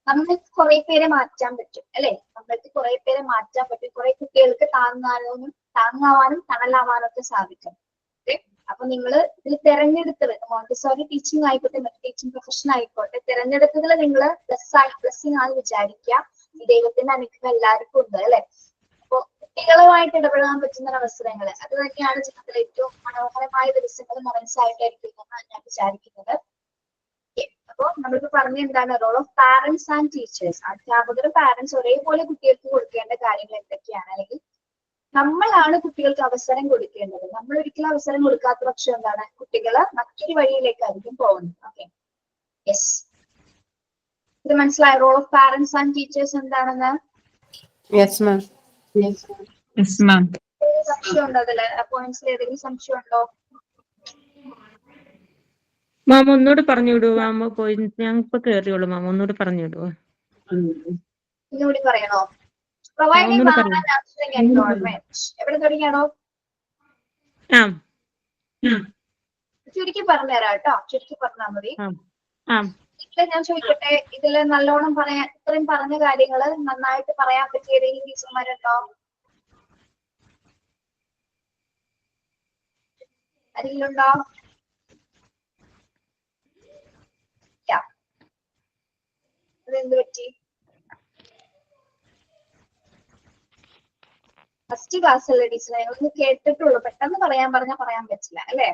നമ്മൾക്ക് കുറെ പേരെ മാറ്റാൻ പറ്റും അല്ലെ. നമ്മൾക്ക് കുറെ പേരെ മാറ്റാൻ പറ്റും. കുറെ കുട്ടികൾക്ക് താങ്ങാവാനും തണലാവാനും ഒക്കെ സാധിക്കും. അപ്പൊ നിങ്ങൾ ഇതിൽ തെരഞ്ഞെടുത്തത് മോണ്ടിസോറി ടീച്ചിങ് ആയിക്കോട്ടെ, മറ്റു ടീച്ചിങ് പ്രൊഫഷൻ ആയിക്കോട്ടെ, തെരഞ്ഞെടുത്തതിൽ നിങ്ങൾ ബ്ലെസ്സിങ് ആണ് വിചാരിക്കുക. ഈ ദൈവത്തിന്റെ അനുഗ്രഹം എല്ലാവർക്കും ഉണ്ട് അല്ലെ. അപ്പൊ കുട്ടികളുമായിട്ട് ഇടപെടാൻ പറ്റുന്ന അവസരങ്ങൾ അത് തന്നെയാണ് ജീവിതത്തിലെ ഏറ്റവും മനോഹരമായ ദിവസങ്ങൾ മനസ്സായിട്ടായിരിക്കും എന്നാണ് ഞാൻ വിചാരിക്കുന്നത്. അപ്പൊ നമ്മളിപ്പോ പറഞ്ഞ എന്താണ് role of parents and teachers. അധ്യാപകരും പാരന്റ്സ് ഒരേപോലെ കുട്ടികൾക്ക് കൊടുക്കേണ്ട കാര്യങ്ങൾ എന്തൊക്കെയാണ്, അല്ലെങ്കിൽ നമ്മളാണ് കുട്ടികൾക്ക് അവസരം കൊടുക്കേണ്ടത്. നമ്മൾ ഒരിക്കലും അവസരം കൊടുക്കാത്ത പക്ഷം എന്താണ്, കുട്ടികള് മറ്റൊരു വഴിയിലേക്കായിരിക്കും പോകുന്നത്. ഓക്കെ, യെസ്, ഇത് മനസ്സിലായ role of parents and teachers എന്താണെന്ന്? സംശയം ഉണ്ടോ അതില്? പോയിന്റ്സിൽ ഏതെങ്കിലും സംശയം ഉണ്ടോ? മാം ഒന്നുകൂടി പറഞ്ഞു വിടുവോ മാം? പോയിന്റ് ഞാൻ ഇപ്പൊ കേറിയുള്ളൂ മാം, ഒന്നുകൂടി പറഞ്ഞു വിടുവോ? ഒന്നുകൂടി പറയണോ? Providing warm and nurturing environment. എവിടെ തുടങ്ങിയാണോ? ചുരുക്കി പറഞ്ഞുതരാം കേട്ടോ, ചുരുക്കി പറഞ്ഞാൽ മതി. ഞാൻ ചോദിക്കട്ടെ, ഇതില് നല്ലോണം പറയാൻ ഇത്രയും പറഞ്ഞ കാര്യങ്ങള് നന്നായിട്ട് പറയാൻ പറ്റിയ ഏതെങ്കിലും ടീച്ചർമാരുണ്ടോ? ആരെങ്കിലും ഉണ്ടോ? അതെന്ത് പറ്റി? ഫസ്റ്റ് ക്ലാസ് അല്ലേ ടീച്ചറെ, ഞങ്ങളൊന്ന് കേട്ടിട്ടുള്ളൂ. പെട്ടെന്ന് പറയാൻ പറഞ്ഞാൽ പറയാൻ പറ്റില്ല അല്ലേ?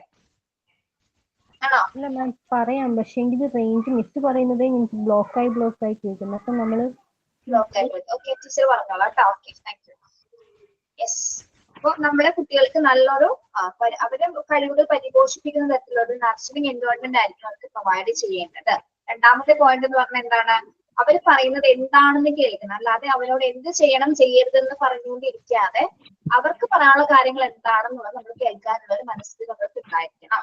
ആണോ? അല്ല മാം പറയാം, പക്ഷെ എങ്കിൽ റേഞ്ച് മിസ് പറയുന്നതേ എനിക്ക് ബ്ലോക്കായി കേൾക്കുന്നു. അപ്പൊ നമ്മള് ഓക്കെ ടീച്ചർ പറഞ്ഞോളാം കേട്ടോ. Okay, thank you. യെസ്, അപ്പൊ നമ്മുടെ കുട്ടികൾക്ക് നല്ലൊരു അവരുടെ കഴിവുകൾ പരിപോഷിപ്പിക്കുന്ന തരത്തിലുള്ള നർച്ചറിങ് എൻവയോൺമെന്റ് ആയിരിക്കും അവർക്ക് പ്രൊവൈഡ് ചെയ്യേണ്ടത്. രണ്ടാമത്തെ പോയിന്റ് എന്ന് പറഞ്ഞാൽ എന്താണ്, അവർ പറയുന്നത് എന്താണെന്ന് കേൾക്കണം. അല്ലാതെ അവരോട് എന്ത് ചെയ്യണം ചെയ്യരുതെന്ന് പറഞ്ഞുകൊണ്ടിരിക്കാതെ അവർക്ക് പറയാനുള്ള കാര്യങ്ങൾ എന്താണെന്നുള്ളത് നമ്മൾ കേൾക്കാനുള്ള ഒരു മനസ്സിൽ നമ്മൾക്ക് ഉണ്ടായിരിക്കണം.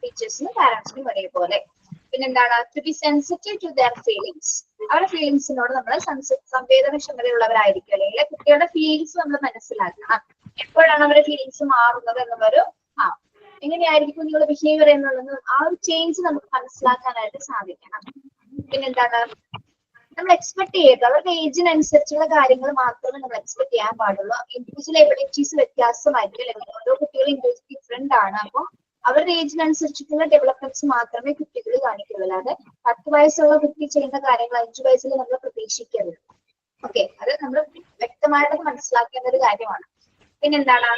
ടീച്ചേഴ്സിനും പാരന്റ്സിനും ഒരേപോലെ. പിന്നെന്താണ്, to be sensitive to their feelings. അവരുടെ ഫീലിങ്സിനോട് നമ്മൾ സംവേദനക്ഷമതയുള്ളവരായിരിക്കും. അല്ലെങ്കിൽ കുട്ടികളുടെ ഫീലിങ്സ് നമ്മൾ മനസ്സിലാക്കണം. എപ്പോഴാണ് അവരുടെ ഫീലിങ്സ് മാറുന്നത് എന്നുള്ളൊരു എങ്ങനെയായിരിക്കും നിങ്ങളുടെ ബിഹേവിയർ എന്നുള്ളത് ആ ഒരു ചേഞ്ച് നമുക്ക് മനസ്സിലാക്കാനായിട്ട് സാധിക്കണം. പിന്നെന്താണ്, നമ്മൾ എക്സ്പെക്ട് ചെയ്യരുത് അവരുടെ ഏജിനനുസരിച്ചുള്ള കാര്യങ്ങൾ മാത്രമേ നമ്മൾ എക്സ്പെക്ട് ചെയ്യാൻ പാടുള്ളൂ. ഇൻഡിവിജ്വൽ എബിലിറ്റീസ് വ്യത്യാസമായിരിക്കും, അല്ലെങ്കിൽ ഓരോ കുട്ടികളും ഇൻഡിവിജ്വൽ ഡിഫറെന്റ് ആണ്. അപ്പോൾ അവരുടെ ഏജിനനുസരിച്ചിട്ടുള്ള ഡെവലപ്മെന്റ്സ് മാത്രമേ കുട്ടികൾ കാണിക്കുള്ളൂ. അല്ലാതെ 10 വയസ്സുള്ള കുട്ടി ചെയ്യുന്ന കാര്യങ്ങൾ 5 വയസ്സിൽ നമ്മൾ പ്രതീക്ഷിക്കരുത്. ഓക്കെ, അത് നമ്മൾ വ്യക്തമായിട്ട് മനസ്സിലാക്കേണ്ട ഒരു കാര്യമാണ്. പിന്നെന്താണ്,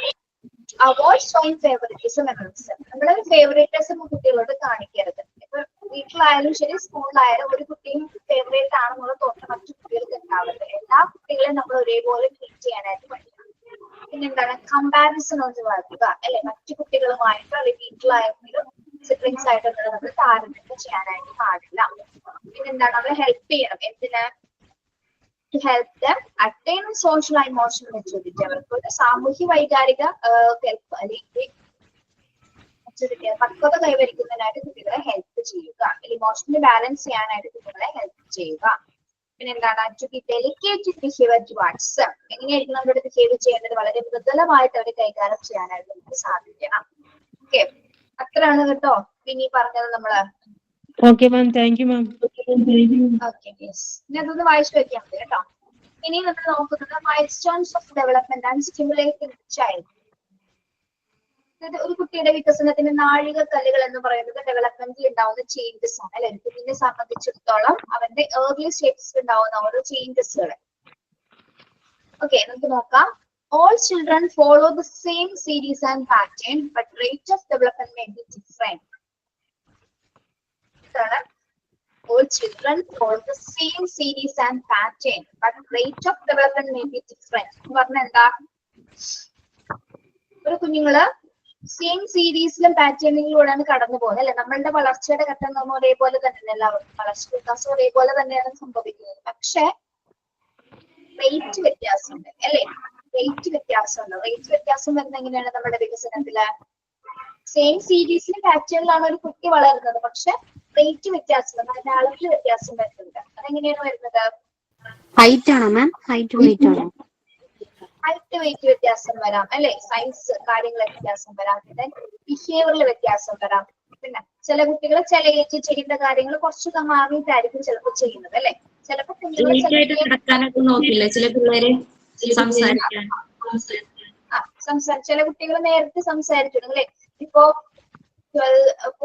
അവോയ്ഡ് ഷോയിങ് ഫേവറിറ്റിസം എന്നത്. നമ്മുടെ ഫേവറേറ്റിസം കുട്ടികളോട് കാണിക്കരുത്. ഇപ്പൊ വീട്ടിലായാലും ശരി സ്കൂളിലായാലും ഒരു കുട്ടിയും ഫേവറേറ്റ് ആണെന്നുള്ള തോന്നൽ മറ്റു കുട്ടികൾക്ക് ഉണ്ടാവരുത്. എല്ലാ കുട്ടികളെയും നമ്മൾ ഒരേപോലെ ട്രീറ്റ് ചെയ്യാനായിട്ട് പഠിക്കണം. പിന്നെന്താണ്, കമ്പാരിസൺ ഒഴിവാക്കുക അല്ലെ. മറ്റു കുട്ടികളുമായിട്ട് അല്ലെങ്കിൽ വീട്ടിലായെങ്കിലും സിബ്ലിങ്സ് ആയിട്ടൊന്നും നമ്മൾ താരതമ്യം ചെയ്യാനായിട്ട് പാടില്ല. പിന്നെന്താണ്, അവരെ ഹെൽപ്പ് ചെയ്യണം. എന്തിന്? to help them attain social and emotional maturity. അവർക്ക് ഒരു സാമൂഹ്യ വൈകാരിക അല്ലെങ്കിൽ പക്വത കൈവരിക്കുന്നതിനായിട്ട് കുട്ടികളെ ഹെൽപ്പ് ചെയ്യുക, ഇമോഷണലി ബാലൻസ് ചെയ്യാനായിട്ട് കുട്ടികളെ ഹെൽപ്പ് ചെയ്യുക. പിന്നെന്താണ്, to be delicate behaviour towards. എങ്ങനെയായിരിക്കും നമ്മുടെ ബിഹേവ് ചെയ്യേണ്ടത്? വളരെ മൃദുലമായിട്ട് അവരെ കൈകാര്യം ചെയ്യാനായിട്ട് നമുക്ക് സാധിക്കണം. ഓക്കെ, അത്രയാണ് കേട്ടോ പിന്നെ പറഞ്ഞത് നമ്മള്. Okay ma'am, thank you ma'am. Okay yes. ഇനി അതൊന്ന് വായിച്ചു വെക്കാൻ മതി കേട്ടോ. ഇനി നമ്മൾ നോക്കുന്നത് milestones of development and stimulating child. ഒരു കുട്ടിയുടെ വികസനത്തിന് നാഴികക്കല്ലുകൾ എന്ന് പറയുന്നത് ഡെവലപ്മെന്റിൽ ഉണ്ടാവുന്ന ചേഞ്ചസ് ആണ് അല്ലെ. കുഞ്ഞിനെ സംബന്ധിച്ചിടത്തോളം അവന്റെ ഏർലി സ്റ്റേജസിൽ ഉണ്ടാവുന്ന ഓരോ ചേഞ്ചസുകൾ. ഓക്കെ, നമുക്ക് നോക്കാം. All children follow the same series and pattern, but rate of development may be different. All children follow the same series and pattern, but rate of development may be different. പറഞ്ഞ എന്താ? ഒരു കുഞ്ഞുങ്ങള് same സീരീസിലും പാറ്റേണിലൂടെയാണ് കടന്നു പോകുന്നത് അല്ലെ. നമ്മളുടെ വളർച്ചയുടെ ഘട്ടം നമ്മൾ ഒരേപോലെ തന്നെ എല്ലാവർക്കും വളർച്ച വികാസം ഒരേപോലെ തന്നെയാണ് സംഭവിക്കുന്നത്. പക്ഷെ റേറ്റ് വ്യത്യാസമുണ്ട് അല്ലെ. റേറ്റ് വ്യത്യാസമുണ്ട്. റേറ്റ് വ്യത്യാസം വരുന്നത് എങ്ങനെയാണ്? നമ്മുടെ വികസനത്തില് സെയിം സീരീസിലും പാറ്റേണിലാണ് ഒരു കുട്ടി വളരുന്നത്, പക്ഷെ റേറ്റ് വ്യത്യാസം, അതിന്റെ അളവിൽ വ്യത്യാസം വരുന്നുണ്ട്. അതെങ്ങനെയാണ് വരുന്നത്? ഹൈറ്റ് ആണോ മാം? ഹൈറ്റ് വെയിറ്റ് ആണോ? ഹൈറ്റ് വെയിറ്റ് വ്യത്യാസം വരാം അല്ലെ. സൈസ് കാര്യങ്ങൾ വ്യത്യാസം വരാം. പിന്നെ ബിഹേവിയറിൽ വ്യത്യാസം വരാം. പിന്നെ ചില കുട്ടികൾ ചില ഏജ് ചെയ്യേണ്ട കാര്യങ്ങൾ കുറച്ചൊക്കെ മാറിയിട്ടായിരിക്കും ചിലപ്പോൾ ചെയ്യുന്നത് അല്ലെ. ചിലപ്പോൾ നടക്കാനൊക്കെ നോക്കില്ല ചില പിള്ളേര് സംസാരിക്കാൻ. ചില കുട്ടികൾ നേരത്തെ സംസാരിച്ചിട്ടുണ്ട് അല്ലെ. ഇപ്പോ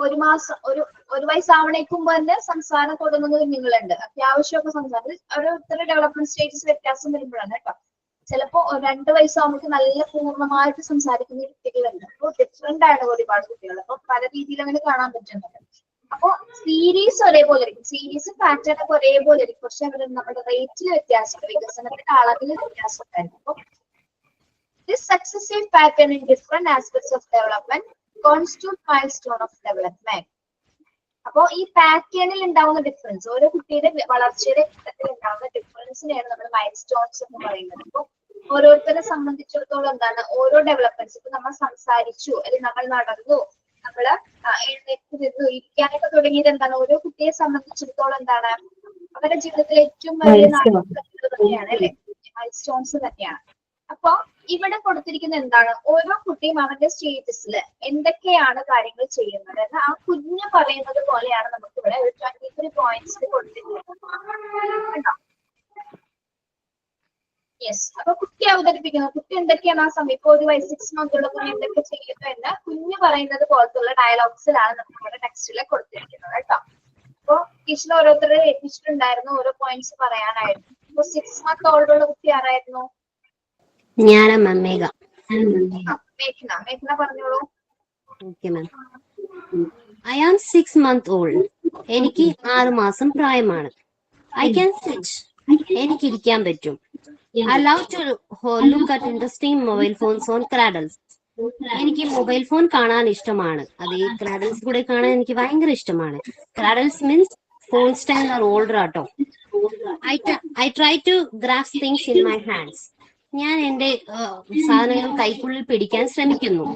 ഒരു മാസം ഒരു വയസ്സാവണേക്കുമ്പോ തന്നെ സംസാരം തുടങ്ങുന്ന കുഞ്ഞുങ്ങളുണ്ട്. അത്യാവശ്യമൊക്കെ സംസാരം ഓരോരുത്തരുടെ ഡെവലപ്മെന്റ് സ്റ്റേജസ് വ്യത്യാസം വരുമ്പോഴാണ് കേട്ടോ. ചിലപ്പോ 2 വയസ്സാകുമ്പോൾ നല്ല പൂർണ്ണമായിട്ട് സംസാരിക്കുന്ന കുട്ടികളുണ്ട്. അപ്പോൾ ഡിഫറെന്റ് ആണ് ഒരുപാട് കുട്ടികൾ. അപ്പൊ പല രീതിയിൽ അങ്ങനെ കാണാൻ പറ്റുന്നുണ്ട്. അപ്പൊ സീരീസ് ഒരേപോലെ ഇരിക്കും, സീരീസും പാറ്റേൺ ഒക്കെ ഒരേപോലെ ഇരിക്കും. പക്ഷെ അവർ നമ്മുടെ റേറ്റിൽ വ്യത്യാസം, വികസനത്തിന്റെ അളവിൽ വ്യത്യാസം ഉണ്ടായിരുന്നു. അപ്പൊ this successive pattern in different aspects of development constitute milestone of development. അപ്പോ ഈ പാറ്റേണിൽ ഉണ്ടാവുന്ന ഡിഫറൻസ്, ഓരോ കുട്ടിയുടെ വളർച്ചയുടെ ഘട്ടത്തിൽ ഉണ്ടാവുന്ന ഡിഫറൻസിനെയാണ് നമ്മൾ മൈൽ സ്റ്റോൺസ് എന്ന് പറയുന്നത്. അപ്പൊ ഓരോരുത്തരെ സംബന്ധിച്ചിടത്തോളം എന്താണ് ഓരോ ഡെവലപ്മെന്റ്സ്. ഇപ്പൊ നമ്മൾ സംസാരിച്ചു അല്ലെങ്കിൽ നമ്മൾ നടന്നു, നമ്മള് എഴുന്നേറ്റ് നിന്നു, ഇരിക്കാനൊക്കെ തുടങ്ങിയത് എന്താണ് ഓരോ കുട്ടിയെ സംബന്ധിച്ചിടത്തോളം എന്താണ് അവരുടെ ജീവിതത്തിലെ ഏറ്റവും വലിയ നാഴികക്കല്ലുകൾ തന്നെയാണ് അല്ലെ. മൈൽ സ്റ്റോൺസ് തന്നെയാണ്. അപ്പൊ ഇവിടെ കൊടുത്തിരിക്കുന്ന എന്താണ്? ഓരോ കുട്ടിയും അവരുടെ സ്റ്റേറ്റസിൽ എന്തൊക്കെയാണ് കാര്യങ്ങൾ ചെയ്യുന്നത് എന്ന് ആ കുഞ്ഞ് പറയുന്നത് പോലെയാണ് നമുക്ക് ഇവിടെ ഒരു 23 പോയിന്റ്സിൽ കൊടുത്തിരിക്കുന്നത്. യെസ്. അപ്പൊ കുട്ടി അവതരിപ്പിക്കുന്നത്, കുട്ടി എന്തൊക്കെയാണ് ആ സമയം ഇപ്പൊ ഒരു വയസ്സ് 6 മന്തുള്ള കുഞ്ഞ് എന്തൊക്കെ ചെയ്യുന്നു എന്ന് കുഞ്ഞ് പറയുന്നത് പോലത്തുള്ള ഡയലോഗ്സിലാണ് നമുക്ക് ഇവിടെ ടെക്സ്റ്റിൽ കൊടുത്തിരിക്കുന്നത് കേട്ടോ. അപ്പൊ ടീച്ചർ ഓരോരുത്തരുടെ ഏൽപ്പിച്ചിട്ടുണ്ടായിരുന്നു ഓരോ പോയിന്റ്സ് പറയാനായിരുന്നു. ഇപ്പൊ 6 മന്ത് ഓൾഡുള്ള കുട്ടി ആരായിരുന്നു? ഞാനാ മാം, മേഘ. മേഘന പറഞ്ഞോളൂ. Okay ma'am. I am 6 months old. എനിക്ക് 6 മാസം പ്രായമാണ്. I can sit. എനിക്ക് ഇരിക്കാൻ പറ്റും. I love to look at interesting mobile phones on cradles. എനിക്ക് മൊബൈൽ ഫോൺ കാണാൻ ഇഷ്ടമാണ്. അത് ഈ ക്രാഡൽസ് കൂടെ കാണാൻ എനിക്ക് ഭയങ്കര ഇഷ്ടമാണ്. Cradles means phone stand are older ആട്ടോ. I try to grasp things in my hands. ഞാൻ എന്റെ സാധനങ്ങൾ കൈക്കുള്ളിൽ പിടിക്കാൻ ശ്രമിക്കുന്നു.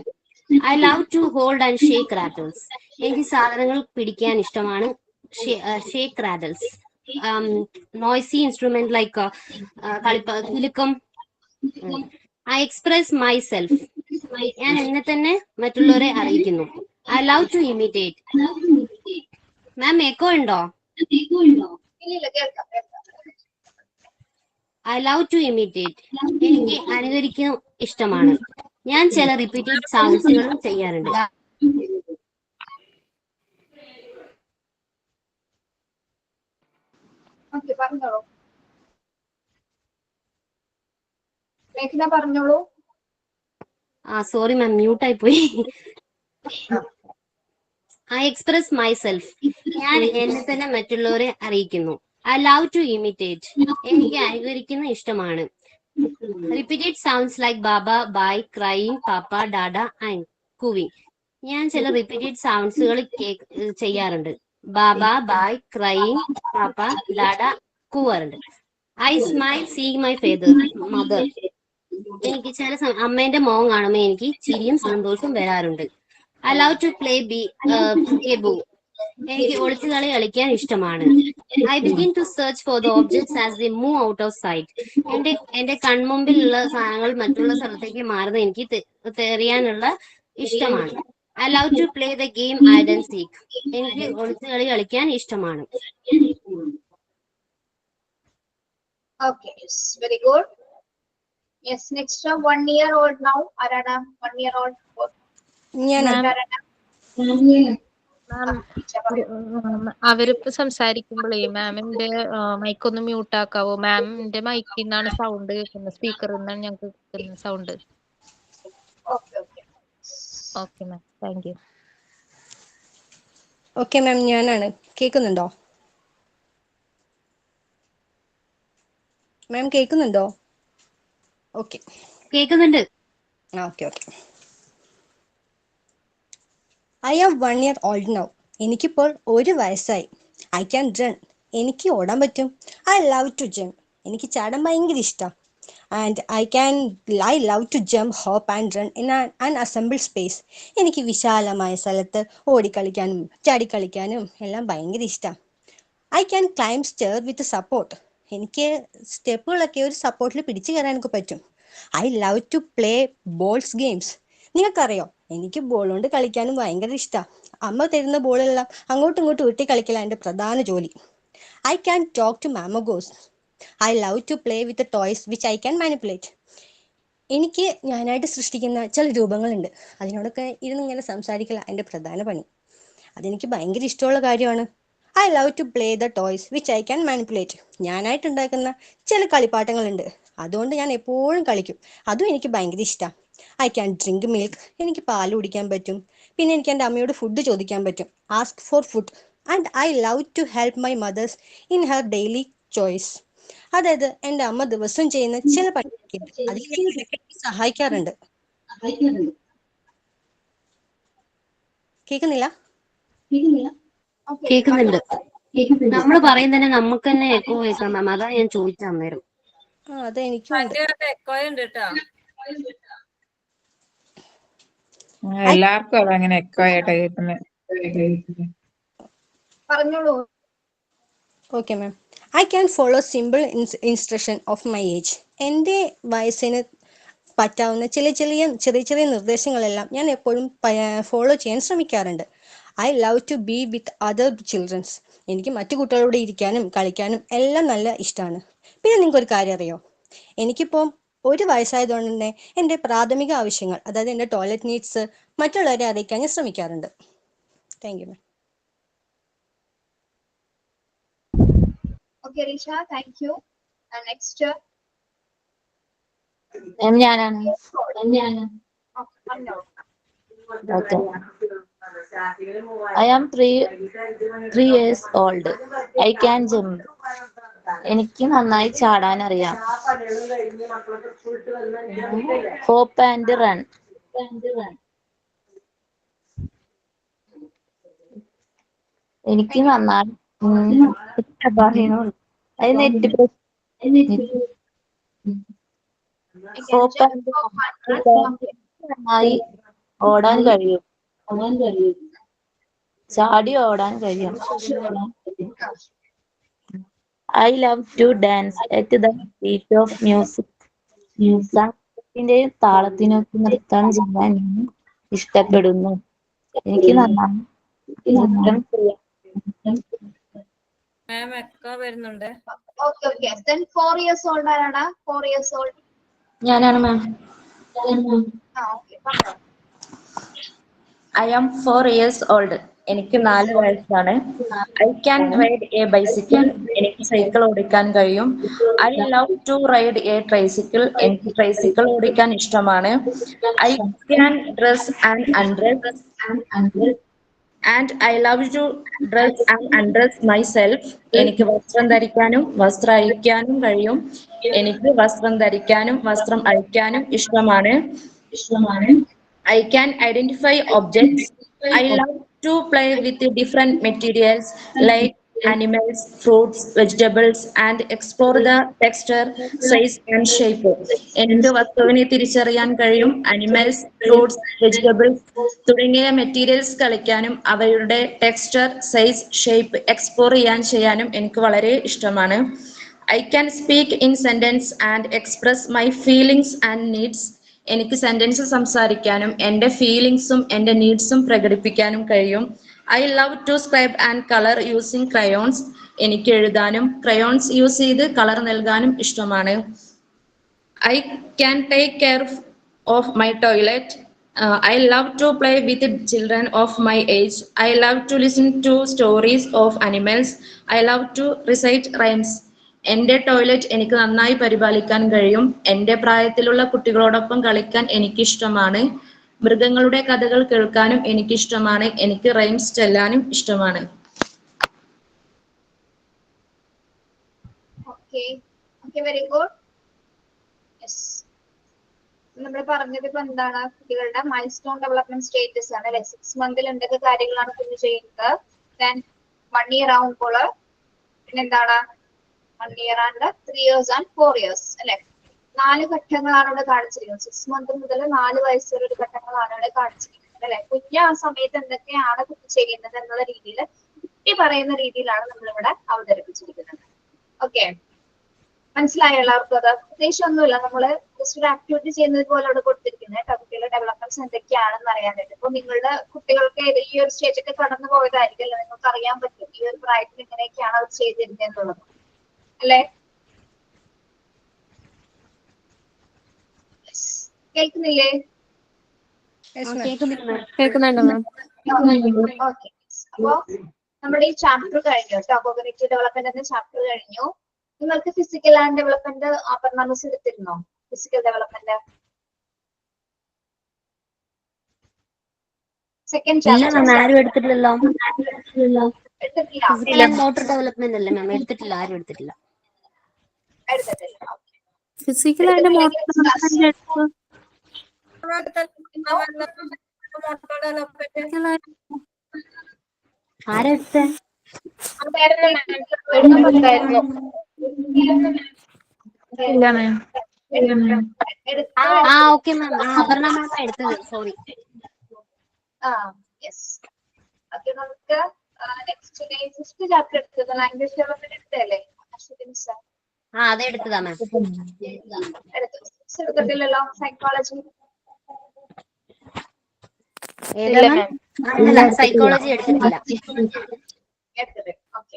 I love to hold and shake rattles. എനിക്ക് സാധനങ്ങൾ പിടിക്കാൻ ഇഷ്ടമാണ്. Shake rattles noisy instrument like കിലുക്കം. I express myself. ഞാൻ എന്നെ തന്നെ മറ്റുള്ളവരെ അറിയിക്കുന്നു. I love to imitate. Ma'am echo ഉണ്ടോ? I love to imitate. എനിക്ക് അനുകരിക്കാൻ ഇഷ്ടമാണ്. ഞാൻ ചില റിപ്പീറ്റഡ് സൗണ്ട്സുകളും ചെയ്യാറുണ്ട്. പറഞ്ഞോളൂ മേഘന, പറഞ്ഞോളൂ. സോറി മാം, മ്യൂട്ടായി പോയി. I express myself. ഞാൻ എന്നെ തന്നെ മറ്റുള്ളവരെ അറിയിക്കുന്നു. I love to imitate. എനിക്ക് അനുകരിക്കുന്ന ഇഷ്ടമാണ്. Repeated sounds like baba, bye, crying, papa, dada and cooing. ഞാൻ ചില റിപ്പീറ്റഡ് സൗണ്ട്സുകൾ ചെയ്യാറുണ്ട്. Baba, bye, crying, papa, dada, കൂവാറുണ്ട്. I smile seeing my mother. എനിക്ക് ചില അമ്മേന്റെ മുഖം കാണുമ്പോൾ എനിക്ക് ചിരിയും സന്തോഷവും വരാറുണ്ട്. I love to play boo. എനിക്ക് ഒളിച്ചുകളി കളിക്കാൻ ഇഷ്ടമാണ്. I begin to search for the objects as they move out of sight. എന്റെ കൺമുമ്പിലുള്ള സാധനങ്ങൾ മറ്റുള്ള സ്ഥലത്തേക്ക് മാറുന്നത് എനിക്ക് തെറിയാനുള്ള ഇഷ്ടമാണ്. I love to play the game hide and seek. എനിക്ക് ഒളിച്ചുകളി കളിക്കാൻ ഇഷ്ടമാണ്. Okay, yes, very good. Yes, next 1 year old now. Arana, 1 year old. അവരിപ്പോ സംസാരിക്കുമ്പോഴേ മാമിന്റെ മൈക്കൊന്ന് മ്യൂട്ട് ആക്കാവോ? മാമിന്റെ മൈക്കിൽ നിന്നാണ് സൗണ്ട് കേൾക്കുന്നത്, സ്പീക്കറിൽ നിന്നാണ് ഞങ്ങൾക്ക് കേൾക്കുന്ന sound. Okay ma'am, thank you. Okay ma'am, ഞാനാണ്. കേൾക്കുന്നുണ്ടോ മാം? കേൾക്കുന്നുണ്ടോ? ഓക്കെ, കേൾക്കുന്നുണ്ട്. Okay. I am 1 year old now. എനിക്കിപ്പോൾ 1 വയസ്സായി. I can run. എനിക്ക് ഓടാൻ പറ്റും. I love to jump. എനിക്ക് ചാടാൻ ഭയങ്കര ഇഷ്ടം. And I love to jump, hop and run in an assemble space. എനിക്ക് വിശാലമായ സ്ഥലത്ത് ഓടിക്കളിക്കാനും ചാടിക്കളിക്കാനും എല്ലാം ഭയങ്കര ഇഷ്ടം. I can climb stair with support. എനിക്ക് സ്റ്റെപ്പുകളൊക്കെ ഒരു സപ്പോർട്ടിൽ പിടിച്ചു കയറാനൊക്കെ പറ്റും. I love to play balls games. നിങ്ങൾക്കറിയോ, എനിക്ക് ബോൾ കൊണ്ട് കളിക്കാനും ഭയങ്കര ഇഷ്ടമാണ്. അമ്മ തരുന്ന ബോളെല്ലാം അങ്ങോട്ടും ഇങ്ങോട്ടും ഉരുട്ടി കളിക്കലാണ് എൻ്റെ പ്രധാന ജോലി. ഐ ക്യാൻ ടോക്ക് ടു മാമഗോസ്. I love to play with toys which I can manipulate. എനിക്ക് ഞാനായിട്ട് സൃഷ്ടിക്കുന്ന ചില രൂപങ്ങളുണ്ട്, അതിനോടൊക്കെ ഇരുന്നിങ്ങനെ സംസാരിക്കല എൻ്റെ പ്രധാന പണി. അതെനിക്ക് ഭയങ്കര ഇഷ്ടമുള്ള കാര്യമാണ്. I love to play the toys which I can manipulate. ഞാനായിട്ട് ഉണ്ടാക്കുന്ന ചില കളിപ്പാട്ടങ്ങളുണ്ട്, അതുകൊണ്ട് ഞാൻ എപ്പോഴും കളിക്കും. അതും എനിക്ക് ഭയങ്കര ഇഷ്ടമാണ്. I can drink milk. എനിക്ക് പാല് കുടിക്കാൻ പറ്റും. പിന്നെ എനിക്ക് എൻ്റെ അമ്മയോട് ഫുഡ് ചോദിക്കാൻ പറ്റും, ask for food. And I love to help my mothers in her daily choice. അതായത് എൻ്റെ അമ്മ ദിവസം ചെയ്യുന്ന ചില പണിയൊക്കെ ഉണ്ട്, അതിൽ ഞാൻ ഇടയ്ക്കിടയ്ക്ക് സഹായിക്കാറുണ്ട്. കേൾക്കുന്നില്ല? കേൾക്കുന്നുണ്ട്. നമ്മൾ പറയുന്നതന്നെ നമുക്ക് തന്നെ എക്കോ കേൾക്കാം മാം. അതാ ഞാൻ ചോദിച്ചു അന്നേരം. അതെനിക്കും ഉണ്ട്. എല്ലാവർക്കും അതങ്ങനെ എക്കോ ആയിട്ട് കേൾക്കുന്നത്. പറഞ്ഞോളൂ. Okay ma'am. I can follow simple instruction of my age. എൻ്റെ വയസ്സിന് പറ്റാവുന്ന ചെറിയ നിർദ്ദേശങ്ങളെല്ലാം ഞാൻ എപ്പോഴും ഫോളോ ചെയ്യാൻ ശ്രമിക്കാറുണ്ട്. I love to be with other childrens. എനിക്ക് മറ്റു കുട്ടികളോട് ഇരിക്കാനും കളിക്കാനും എല്ലാം നല്ല ഇഷ്ടമാണ്. പിന്നെ നിങ്ങൾക്കൊരു കാര്യം അറിയോ, എനിക്കിപ്പോൾ 1 വയസ്സായതുകൊണ്ട് തന്നെ എൻ്റെ പ്രാഥമിക ആവശ്യങ്ങൾ, അതായത് എൻ്റെ ടോയ്ലറ്റ് നീഡ്സ് മറ്റുള്ളവരെ അറിയിക്കാൻ ഞാൻ ശ്രമിക്കാറുണ്ട്. Thank you ma'am. Okay, Risha, thank you. And next. ഞാനാണ്. Okay. I am 3 years old. I can jump. എനിക്ക് നന്നായി ചാടാൻ അറിയാം. Hop and run. എനിക്ക് നന്നായി നന്നായി ഓടാൻ കഴിയും. ചാടി ഓടാൻ കഴിയും. I love to dance at the beat of music. സംഗീതത്തിന്റെ താളത്തിനൊക്കെ നൃത്തം ചെയ്യാൻ ഞാൻ ഇഷ്ടപ്പെടുന്നു. എനിക്ക് നന്നായി നൃത്തം ചെയ്യാം. വരുന്നുണ്ട്. Okay. Then 4 years old ആരാണ്? 4 years old. ഞാനാണ് മാം. Okay, പറഞ്ഞോ. I am 4 years old. എനിക്ക് 4 വയസ്സാണ്. I can ride a bicycle. എനിക്ക് സൈക്കിൾ ഓടിക്കാൻ കഴിയും. I love to ride a tricycle. എനിക്ക് ട്രൈസിക്കിൾ ഓടിക്കാൻ ഇഷ്ടമാണ്. I can dress and undress. And I love to dress and undress myself. എനിക്ക് വസ്ത്രം ധരിക്കാനും വസ്ത്രം അഴിക്കാനും കഴിയും. എനിക്ക് വസ്ത്രം ധരിക്കാനും വസ്ത്രം അഴിക്കാനും ഇഷ്ടമാണ്. I can identify objects. I love to play with the different materials like animals, fruits, vegetables and explore the texture, size and shape. എനിക്ക് വസ്തുവിനെ തിരിച്ചറിയാൻ കഴിയും. അനിമൽസ്, ഫ്രൂട്ട്സ്, വെജിറ്റബിൾസ് തുടങ്ങിയ മെറ്റീരിയൽസ് കളിക്കാനും അവയുടെ ടെക്സ്ചർ, സൈസ്, ഷേപ്പ് എക്സ്പ്ലോർ ചെയ്യാനും എനിക്ക് വളരെ ഇഷ്ടമാണ്. I can speak in sentence and express my feelings and needs. എനിക്ക് സെന്റൻസ് സംസാരിക്കാനും എൻ്റെ ഫീലിങ്സും എൻ്റെ നീഡ്സും പ്രകടിപ്പിക്കാനും കഴിയും. I love to scribe and colour using crayons. എനിക്ക് എഴുതാനും ക്രയോൺസ് യൂസ് ചെയ്ത് കളർ നൽകാനും ഇഷ്ടമാണ്. I can take care of my toilet. I love to play with children of my age. I love to listen to stories of animals. I love to recite rhymes. എൻ്റെ toilet എനിക്ക് നന്നായി പരിപാലിക്കാൻ കഴിയും. എൻ്റെ പ്രായത്തിലുള്ള കുട്ടികളോടൊപ്പം കളിക്കാൻ എനിക്കിഷ്ടമാണ്. മൃഗങ്ങളുടെ കഥകൾ കേൾക്കാനും എനിക്കിഷ്ടമാണ്. എനിക്ക് റൈംസ് ചൊല്ലാനും ഇഷ്ടമാണ്. Okay, very good. Yes. നമ്മൾ പറഞ്ഞത് ഇപ്പൊ എന്താണ്, കുട്ടികളുടെ മൈൽ സ്റ്റോൺ ഡെവലപ്മെന്റ് സ്റ്റേറ്റസ് ആണ് അല്ലെ. 6 മന്തിൽ എന്തൊക്കെ കാര്യങ്ങളാണ് കുഞ്ഞ് ചെയ്യുന്നത്. ദെൻ 1 ഇയർ ആവുമ്പോൾ പിന്നെന്താണ് 1 year and 3 years and 4 years അല്ലെ. 4 ഘട്ടങ്ങളാണ് ഇവിടെ കാണിച്ചിരിക്കുന്നത്. 6 മന്ത് മുതൽ 4 വയസ്സ് വരെ ഒരു ഘട്ടങ്ങളാണ് ഇവിടെ കാണിച്ചിരിക്കുന്നത് അല്ലെ. കുഞ്ഞ് ആ സമയത്ത് എന്തൊക്കെയാണ് കുട്ടി ചെയ്യുന്നത് എന്നുള്ള രീതിയിൽ കുട്ടി പറയുന്ന രീതിയിലാണ് നമ്മളിവിടെ അവതരിപ്പിച്ചിരിക്കുന്നത്. ഓക്കെ, മനസ്സിലായോ എല്ലാവർക്കും? അത് പ്രത്യേകിച്ച് ഒന്നുമില്ല, നമ്മള് ജസ്റ്റ് ഒരു ആക്ടിവിറ്റി ചെയ്യുന്നത് പോലെ അവിടെ കൊടുത്തിരിക്കുന്നത് കേട്ടോ. കുട്ടികളുടെ ഡെവലപ്മെന്റ്സ് എന്തൊക്കെയാണെന്ന് അറിയാൻ വേണ്ടി. ഇപ്പൊ നിങ്ങളുടെ കുട്ടികൾക്ക് ഈ ഒരു സ്റ്റേജ് ഒക്കെ കടന്നു പോയതായിരിക്കല്ലോ, നിങ്ങൾക്ക് അറിയാൻ പറ്റും ഈ ഒരു പ്രായത്തിൽ ഇങ്ങനെയൊക്കെയാണ് അവർ ചെയ്തിരുന്നത് എന്നുള്ളത് അല്ലെ. കേൾക്കുന്നില്ലേ? കേൾക്കുന്നുണ്ട് മാം. ഓക്കെ, അപ്പോ നമ്മുടെ ഈ ചാപ്റ്റർ കഴിഞ്ഞു കേട്ടോ. കോഗ്നിറ്റീവ് ഡെവലപ്മെന്റ് എന്ന ചാപ്റ്റർ കഴിഞ്ഞു. നിങ്ങൾക്ക് physical and development Aparna miss എടുത്തിരുന്നോ? ഫിസിക്കൽ ഡെവലപ്മെന്റ് സെക്കൻഡ് ചാപ്റ്റർ ആരും എടുത്തിട്ടില്ലല്ലോ. എടുത്തിട്ടില്ല. ഫിസിക്കൽ ആൻഡ് മോട്ടോർ ഡെവലപ്മെന്റ് അല്ലേ മാം? എടുത്തിട്ടില്ല, ആരും എടുത്തിട്ടില്ല. ഫിസിക്കൽ ആൻഡ് മോട്ടോർ ആരെടുത്തേ? ഓക്കെ മാം, അപർണ മാം എടുത്തത്. സോറി. നമുക്ക് നെക്സ്റ്റ് ഡേ 5th ചാപ്റ്റർ എടുത്തത് ലാംഗ്വേജ് ഡെവലപ്മെന്റ് എടുത്തല്ലേ? അതെ എടുത്തതാ മാം. എടുത്തിട്ടില്ലല്ലോ. സൈക്കോളജി സൈക്കോളജി എടുത്തിട്ടില്ല. ഓക്കെ,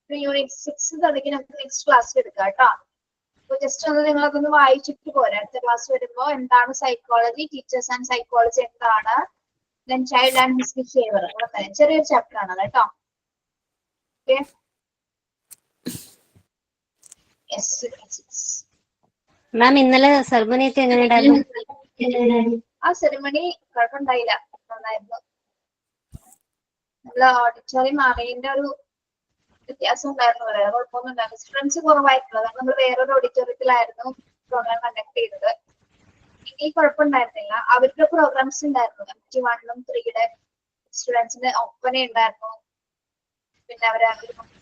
യൂണിറ്റ് 6 തുടങ്ങി നമുക്ക് നെക്സ്റ്റ് ക്ലാസ്സിൽ എടുക്കാം കേട്ടോ. അപ്പൊ ജസ്റ്റ് ഒന്ന് നിങ്ങളൊക്കെ വായിച്ചിട്ട് പോരാ. അടുത്ത ക്ലാസ് വരുമ്പോ എന്താണ് സൈക്കോളജി, ടീച്ചേഴ്സ് ആൻഡ് സൈക്കോളജി എന്താണ്, then child and his behaviour, ചെറിയൊരു ചാപ്റ്റർ ആണ് കേട്ടോ. ഓക്കെ, മാം ഇന്നലെ സെറമണി ഒക്കെ എങ്ങനെയുണ്ടായിരുന്നു? ആ സെറിമണി കുഴപ്പമുണ്ടായില്ല, നന്നായിരുന്നു. നമ്മള് ഓഡിറ്റോറിയം അറിയുന്ന ഒരു വ്യത്യാസം ഉണ്ടായിരുന്നു, വേറെ കുഴപ്പമൊന്നും ഉണ്ടായിരുന്നു. സ്റ്റുഡൻസ് കുറവായിട്ടുള്ളത് കാരണം നമ്മൾ വേറൊരു ഓഡിറ്റോറിയത്തിലായിരുന്നു പ്രോഗ്രാം കണ്ടക്ട് ചെയ്തത്. ഈ കുഴപ്പമുണ്ടായിരുന്നില്ല. അവരുടെ പ്രോഗ്രാംസ് ഉണ്ടായിരുന്നു. MT1 ഉം 3 സ്റ്റുഡൻസിന് ഒപ്പന ഉണ്ടായിരുന്നു. പിന്നെ അവര്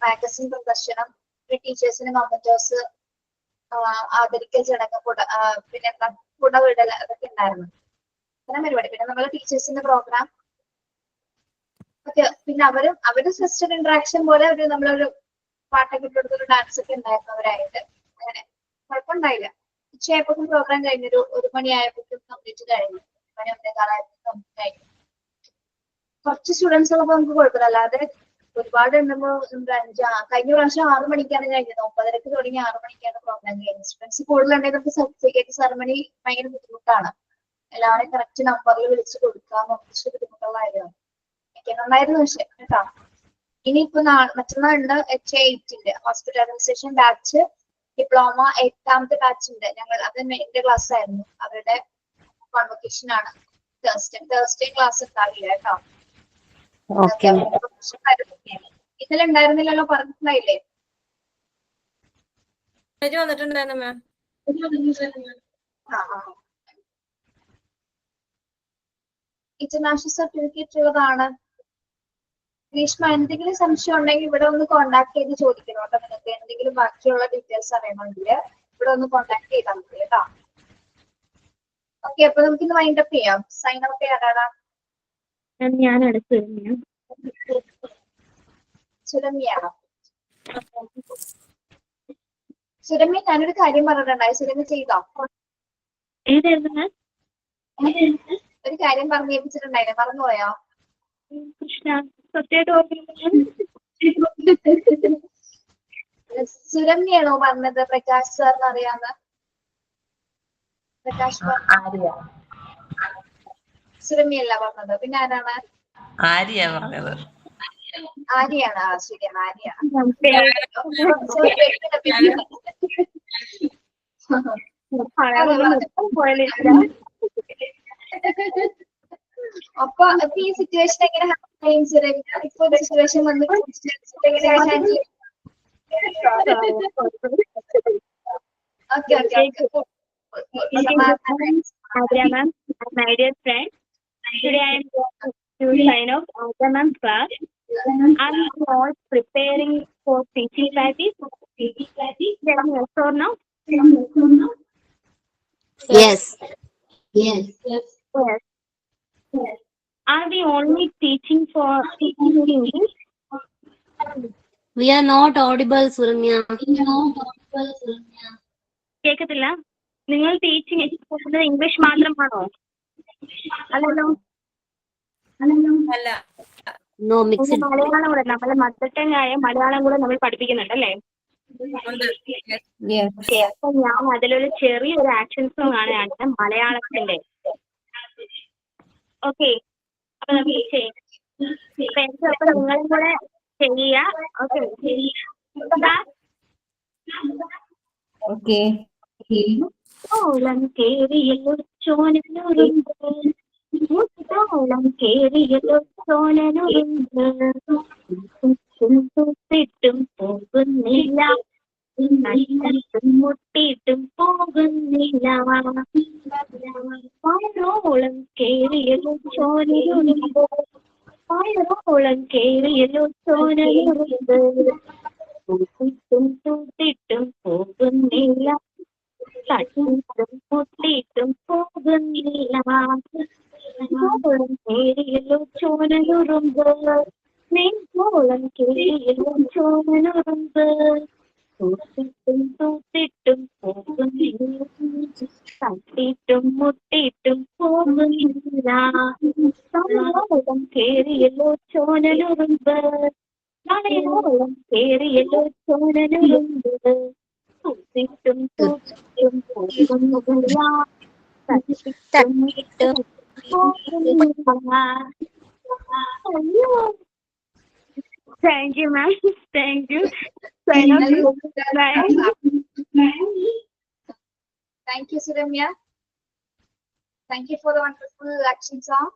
മാഗസിൻ പ്രദർശനം, ടീച്ചേഴ്സിന് മൊമെന്റോസ്, ആദരിക്കൽ ചടങ്ങ്, പിന്നെന്താ കുടവിടൽ, അതൊക്കെ ഉണ്ടായിരുന്നു. അങ്ങനെ പരിപാടി. പിന്നെ നമ്മളെ ടീച്ചേഴ്സിന്റെ പ്രോഗ്രാം ഒക്കെ. പിന്നെ അവര് സിസ്റ്റർ ഇന്ററാക്ഷൻ പോലെ നമ്മളൊരു പാട്ടൊക്കെ ഇട്ടെടുത്തൊരു ഡാൻസ് ഒക്കെ ഉണ്ടായിരുന്നു അവരായിട്ട്. അങ്ങനെ കുഴപ്പമുണ്ടായില്ല. ഉച്ചയായപ്പോഴും പ്രോഗ്രാം കഴിഞ്ഞൊരു 1 മണിയായപ്പോഴും കംപ്ലീറ്റ് കഴിഞ്ഞു. 1 മണി കംപ്ലീറ്റ് കഴിഞ്ഞു. കുറച്ച് സ്റ്റുഡൻസ് ഉള്ളപ്പോ നമുക്ക് കുഴപ്പമില്ല. അല്ലാതെ ഒരുപാട് എണ്ണുമ്പോ കഴിഞ്ഞ പ്രാവശ്യം 6 മണിക്കാണ് കഴിഞ്ഞത്. 9:30 തുടങ്ങി 6 മണിക്കാണ് പ്രോഗ്രാം കഴിഞ്ഞത്. സ്റ്റുഡൻസ് കൂടുതലുണ്ടെങ്കിൽ നമുക്ക് സർട്ടിഫിക്കറ്റ് സെറമണി ഭയങ്കര ബുദ്ധിമുട്ടാണ്. എല്ലാവരെയും കറക്റ്റ് നമ്പറിൽ വിളിച്ച് കൊടുക്കാൻ കുറച്ച് ബുദ്ധിമുട്ടുള്ള കാര്യമാണ്. നന്നായിരുന്നു പക്ഷെ കേട്ടോ. ഇനിയിപ്പോ മറ്റന്നാൾ ഉണ്ട് H8 hospital administration batch diploma 8th batch ഉണ്ട്. അത് എന്റെ ക്ലാസ് ആയിരുന്നു. അവരുടെ കോൺവൊക്കേഷൻ ആണ്. തേഴ്സ്ഡേ ക്ലാസ് ഉണ്ടാവില്ല കേട്ടോ. ഇന്നലെ ഉണ്ടായിരുന്നില്ലല്ലോ, പറഞ്ഞിട്ടുണ്ടായില്ലേ? ഇന്റർനാഷണൽ സർട്ടിഫിക്കറ്റ് ഉള്ളതാണ്. ഗ്രീഷ്മ, എന്തെങ്കിലും സംശയം ഉണ്ടെങ്കിൽ ഇവിടെ ഒന്ന് കോൺടാക്ട് ചെയ്ത് ചോദിക്കണം കേട്ടോ. നിങ്ങൾക്ക് എന്തെങ്കിലും ബാക്കിയുള്ള ഡീറ്റെയിൽസ് അറിയണമെങ്കിൽ ഇവിടെ ഒന്ന് കോൺടാക്ട് ചെയ്താൽ മതി കേട്ടോ. ഓക്കെ, അപ്പൊ നമുക്ക് ഇന്ന് വൈൻഡ് അപ്പ് ചെയ്യാം. സൈൻ ഔട്ട് ചെയ്യാനാണ് ഞാൻ എടുത്തു. സുരമ്യാണോ? സുരമ്യ, ഞാനൊരു കാര്യം പറഞ്ഞിട്ടുണ്ടായി. സുരമ്യ ചെയ്തോ? ഏതായിരുന്നു? ഒരു കാര്യം പറഞ്ഞു ഏൽപ്പിച്ചിട്ടുണ്ടായില്ലേ, മറന്നുപോയോ? കൃഷ്ണ സത്യമായിട്ട് സുരമ്യാണോ പറഞ്ഞത്? പ്രകാശ് സാറിന് അറിയാവുന്ന പ്രകാശ് സുരമ്യല്ല പറഞ്ഞത്, പിന്നെ ആരാണ്? ആര്യ പറഞ്ഞത്. ആര്യാണ്. ആ ശരിയാണ്, ആര്യാണ്. അപ്പൊ ഈ സിറ്റുവേഷൻ എങ്ങനെ ഹാൻഡിൽ ചെയ്യും സുരമ്യ? ഇപ്പൊ ഒരു സിറ്റുവേഷൻ വന്ന് എങ്ങനെ ഹാൻഡിൽ ചെയ്യും? Okay okay okay. Adria ma'am, my dear friend, today I am going to sign off Adria ma'am's class. I am not preparing for teaching practice. Yes or no? Yes. Are we only teaching in English? We are not audible, Suramya. കേക്കത്തില്ല. നിങ്ങൾ teaching English മാത്രമാണോ? അല്ലല്ലോ. No mixed. Malayalam കൂടെ, നമ്മളെ mother tongue ആയ മലയാളം കൂടെ നമ്മൾ പഠിപ്പിക്കുന്നുണ്ടല്ലേ? അപ്പൊ ഞാൻ അതിലൊരു ചെറിയൊരു ആക്ഷൻ സോങ് ആണ് മലയാളത്തിന്റെ. ഓക്കെ, അപ്പൊ നമുക്ക് ചെയ്യാം. അപ്പൊ നിങ്ങളും കൂടെ ചെയ്യാ. ഓക്കെ. ഓളം കേറിയല്ലോ ചോനനുറുമ്പ്, ഓളം കേറിയല്ലോ ചോനനുറുമ്പ്, ും പോകുന്നില്ല, മുട്ടിയിട്ടും പോകുന്നില്ല. ഓളം കേറിയല്ലോ ചോനനുറുമ്പ്, ഓളം കേറിയല്ലോ ചോനനുറുമ്പ്, തൂത്തിട്ടും പോകുന്നില്ല, തട്ടിട്ടും മുട്ടിയിട്ടും പോകുന്നില്ല. ഓളം കേറിയല്ലോ ചോനനുറുമ്പ്, ഓളം കേറിയല്ലോ ചോനനുറുമ്പ്, തൂത്തിട്ടും പോകുന്നില്ല, തട്ടിട്ടും മുട്ടിയിട്ടും പോകുന്നില്ല. ഓളം കേറിയല്ലോ ചോനനുറുമ്പ്, ഓളം കേറിയല്ലോ ചോനനുറുമ്പ്, തൂത്തിട്ടും പോകുന്നില്ല, തട്ടിട്ടും പോകുന്നില്ല. Thank you, ma'am. Thank you. Thank you, Suramya. Thank you for the wonderful action song.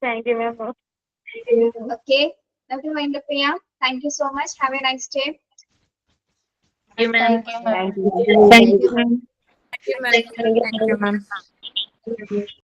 Thank you, ma'am. Okay, now to wind up here. Thank you so much. Have a nice day. Thank you, ma'am. Thank you. Thank you, ma'am. Thank you, ma'am.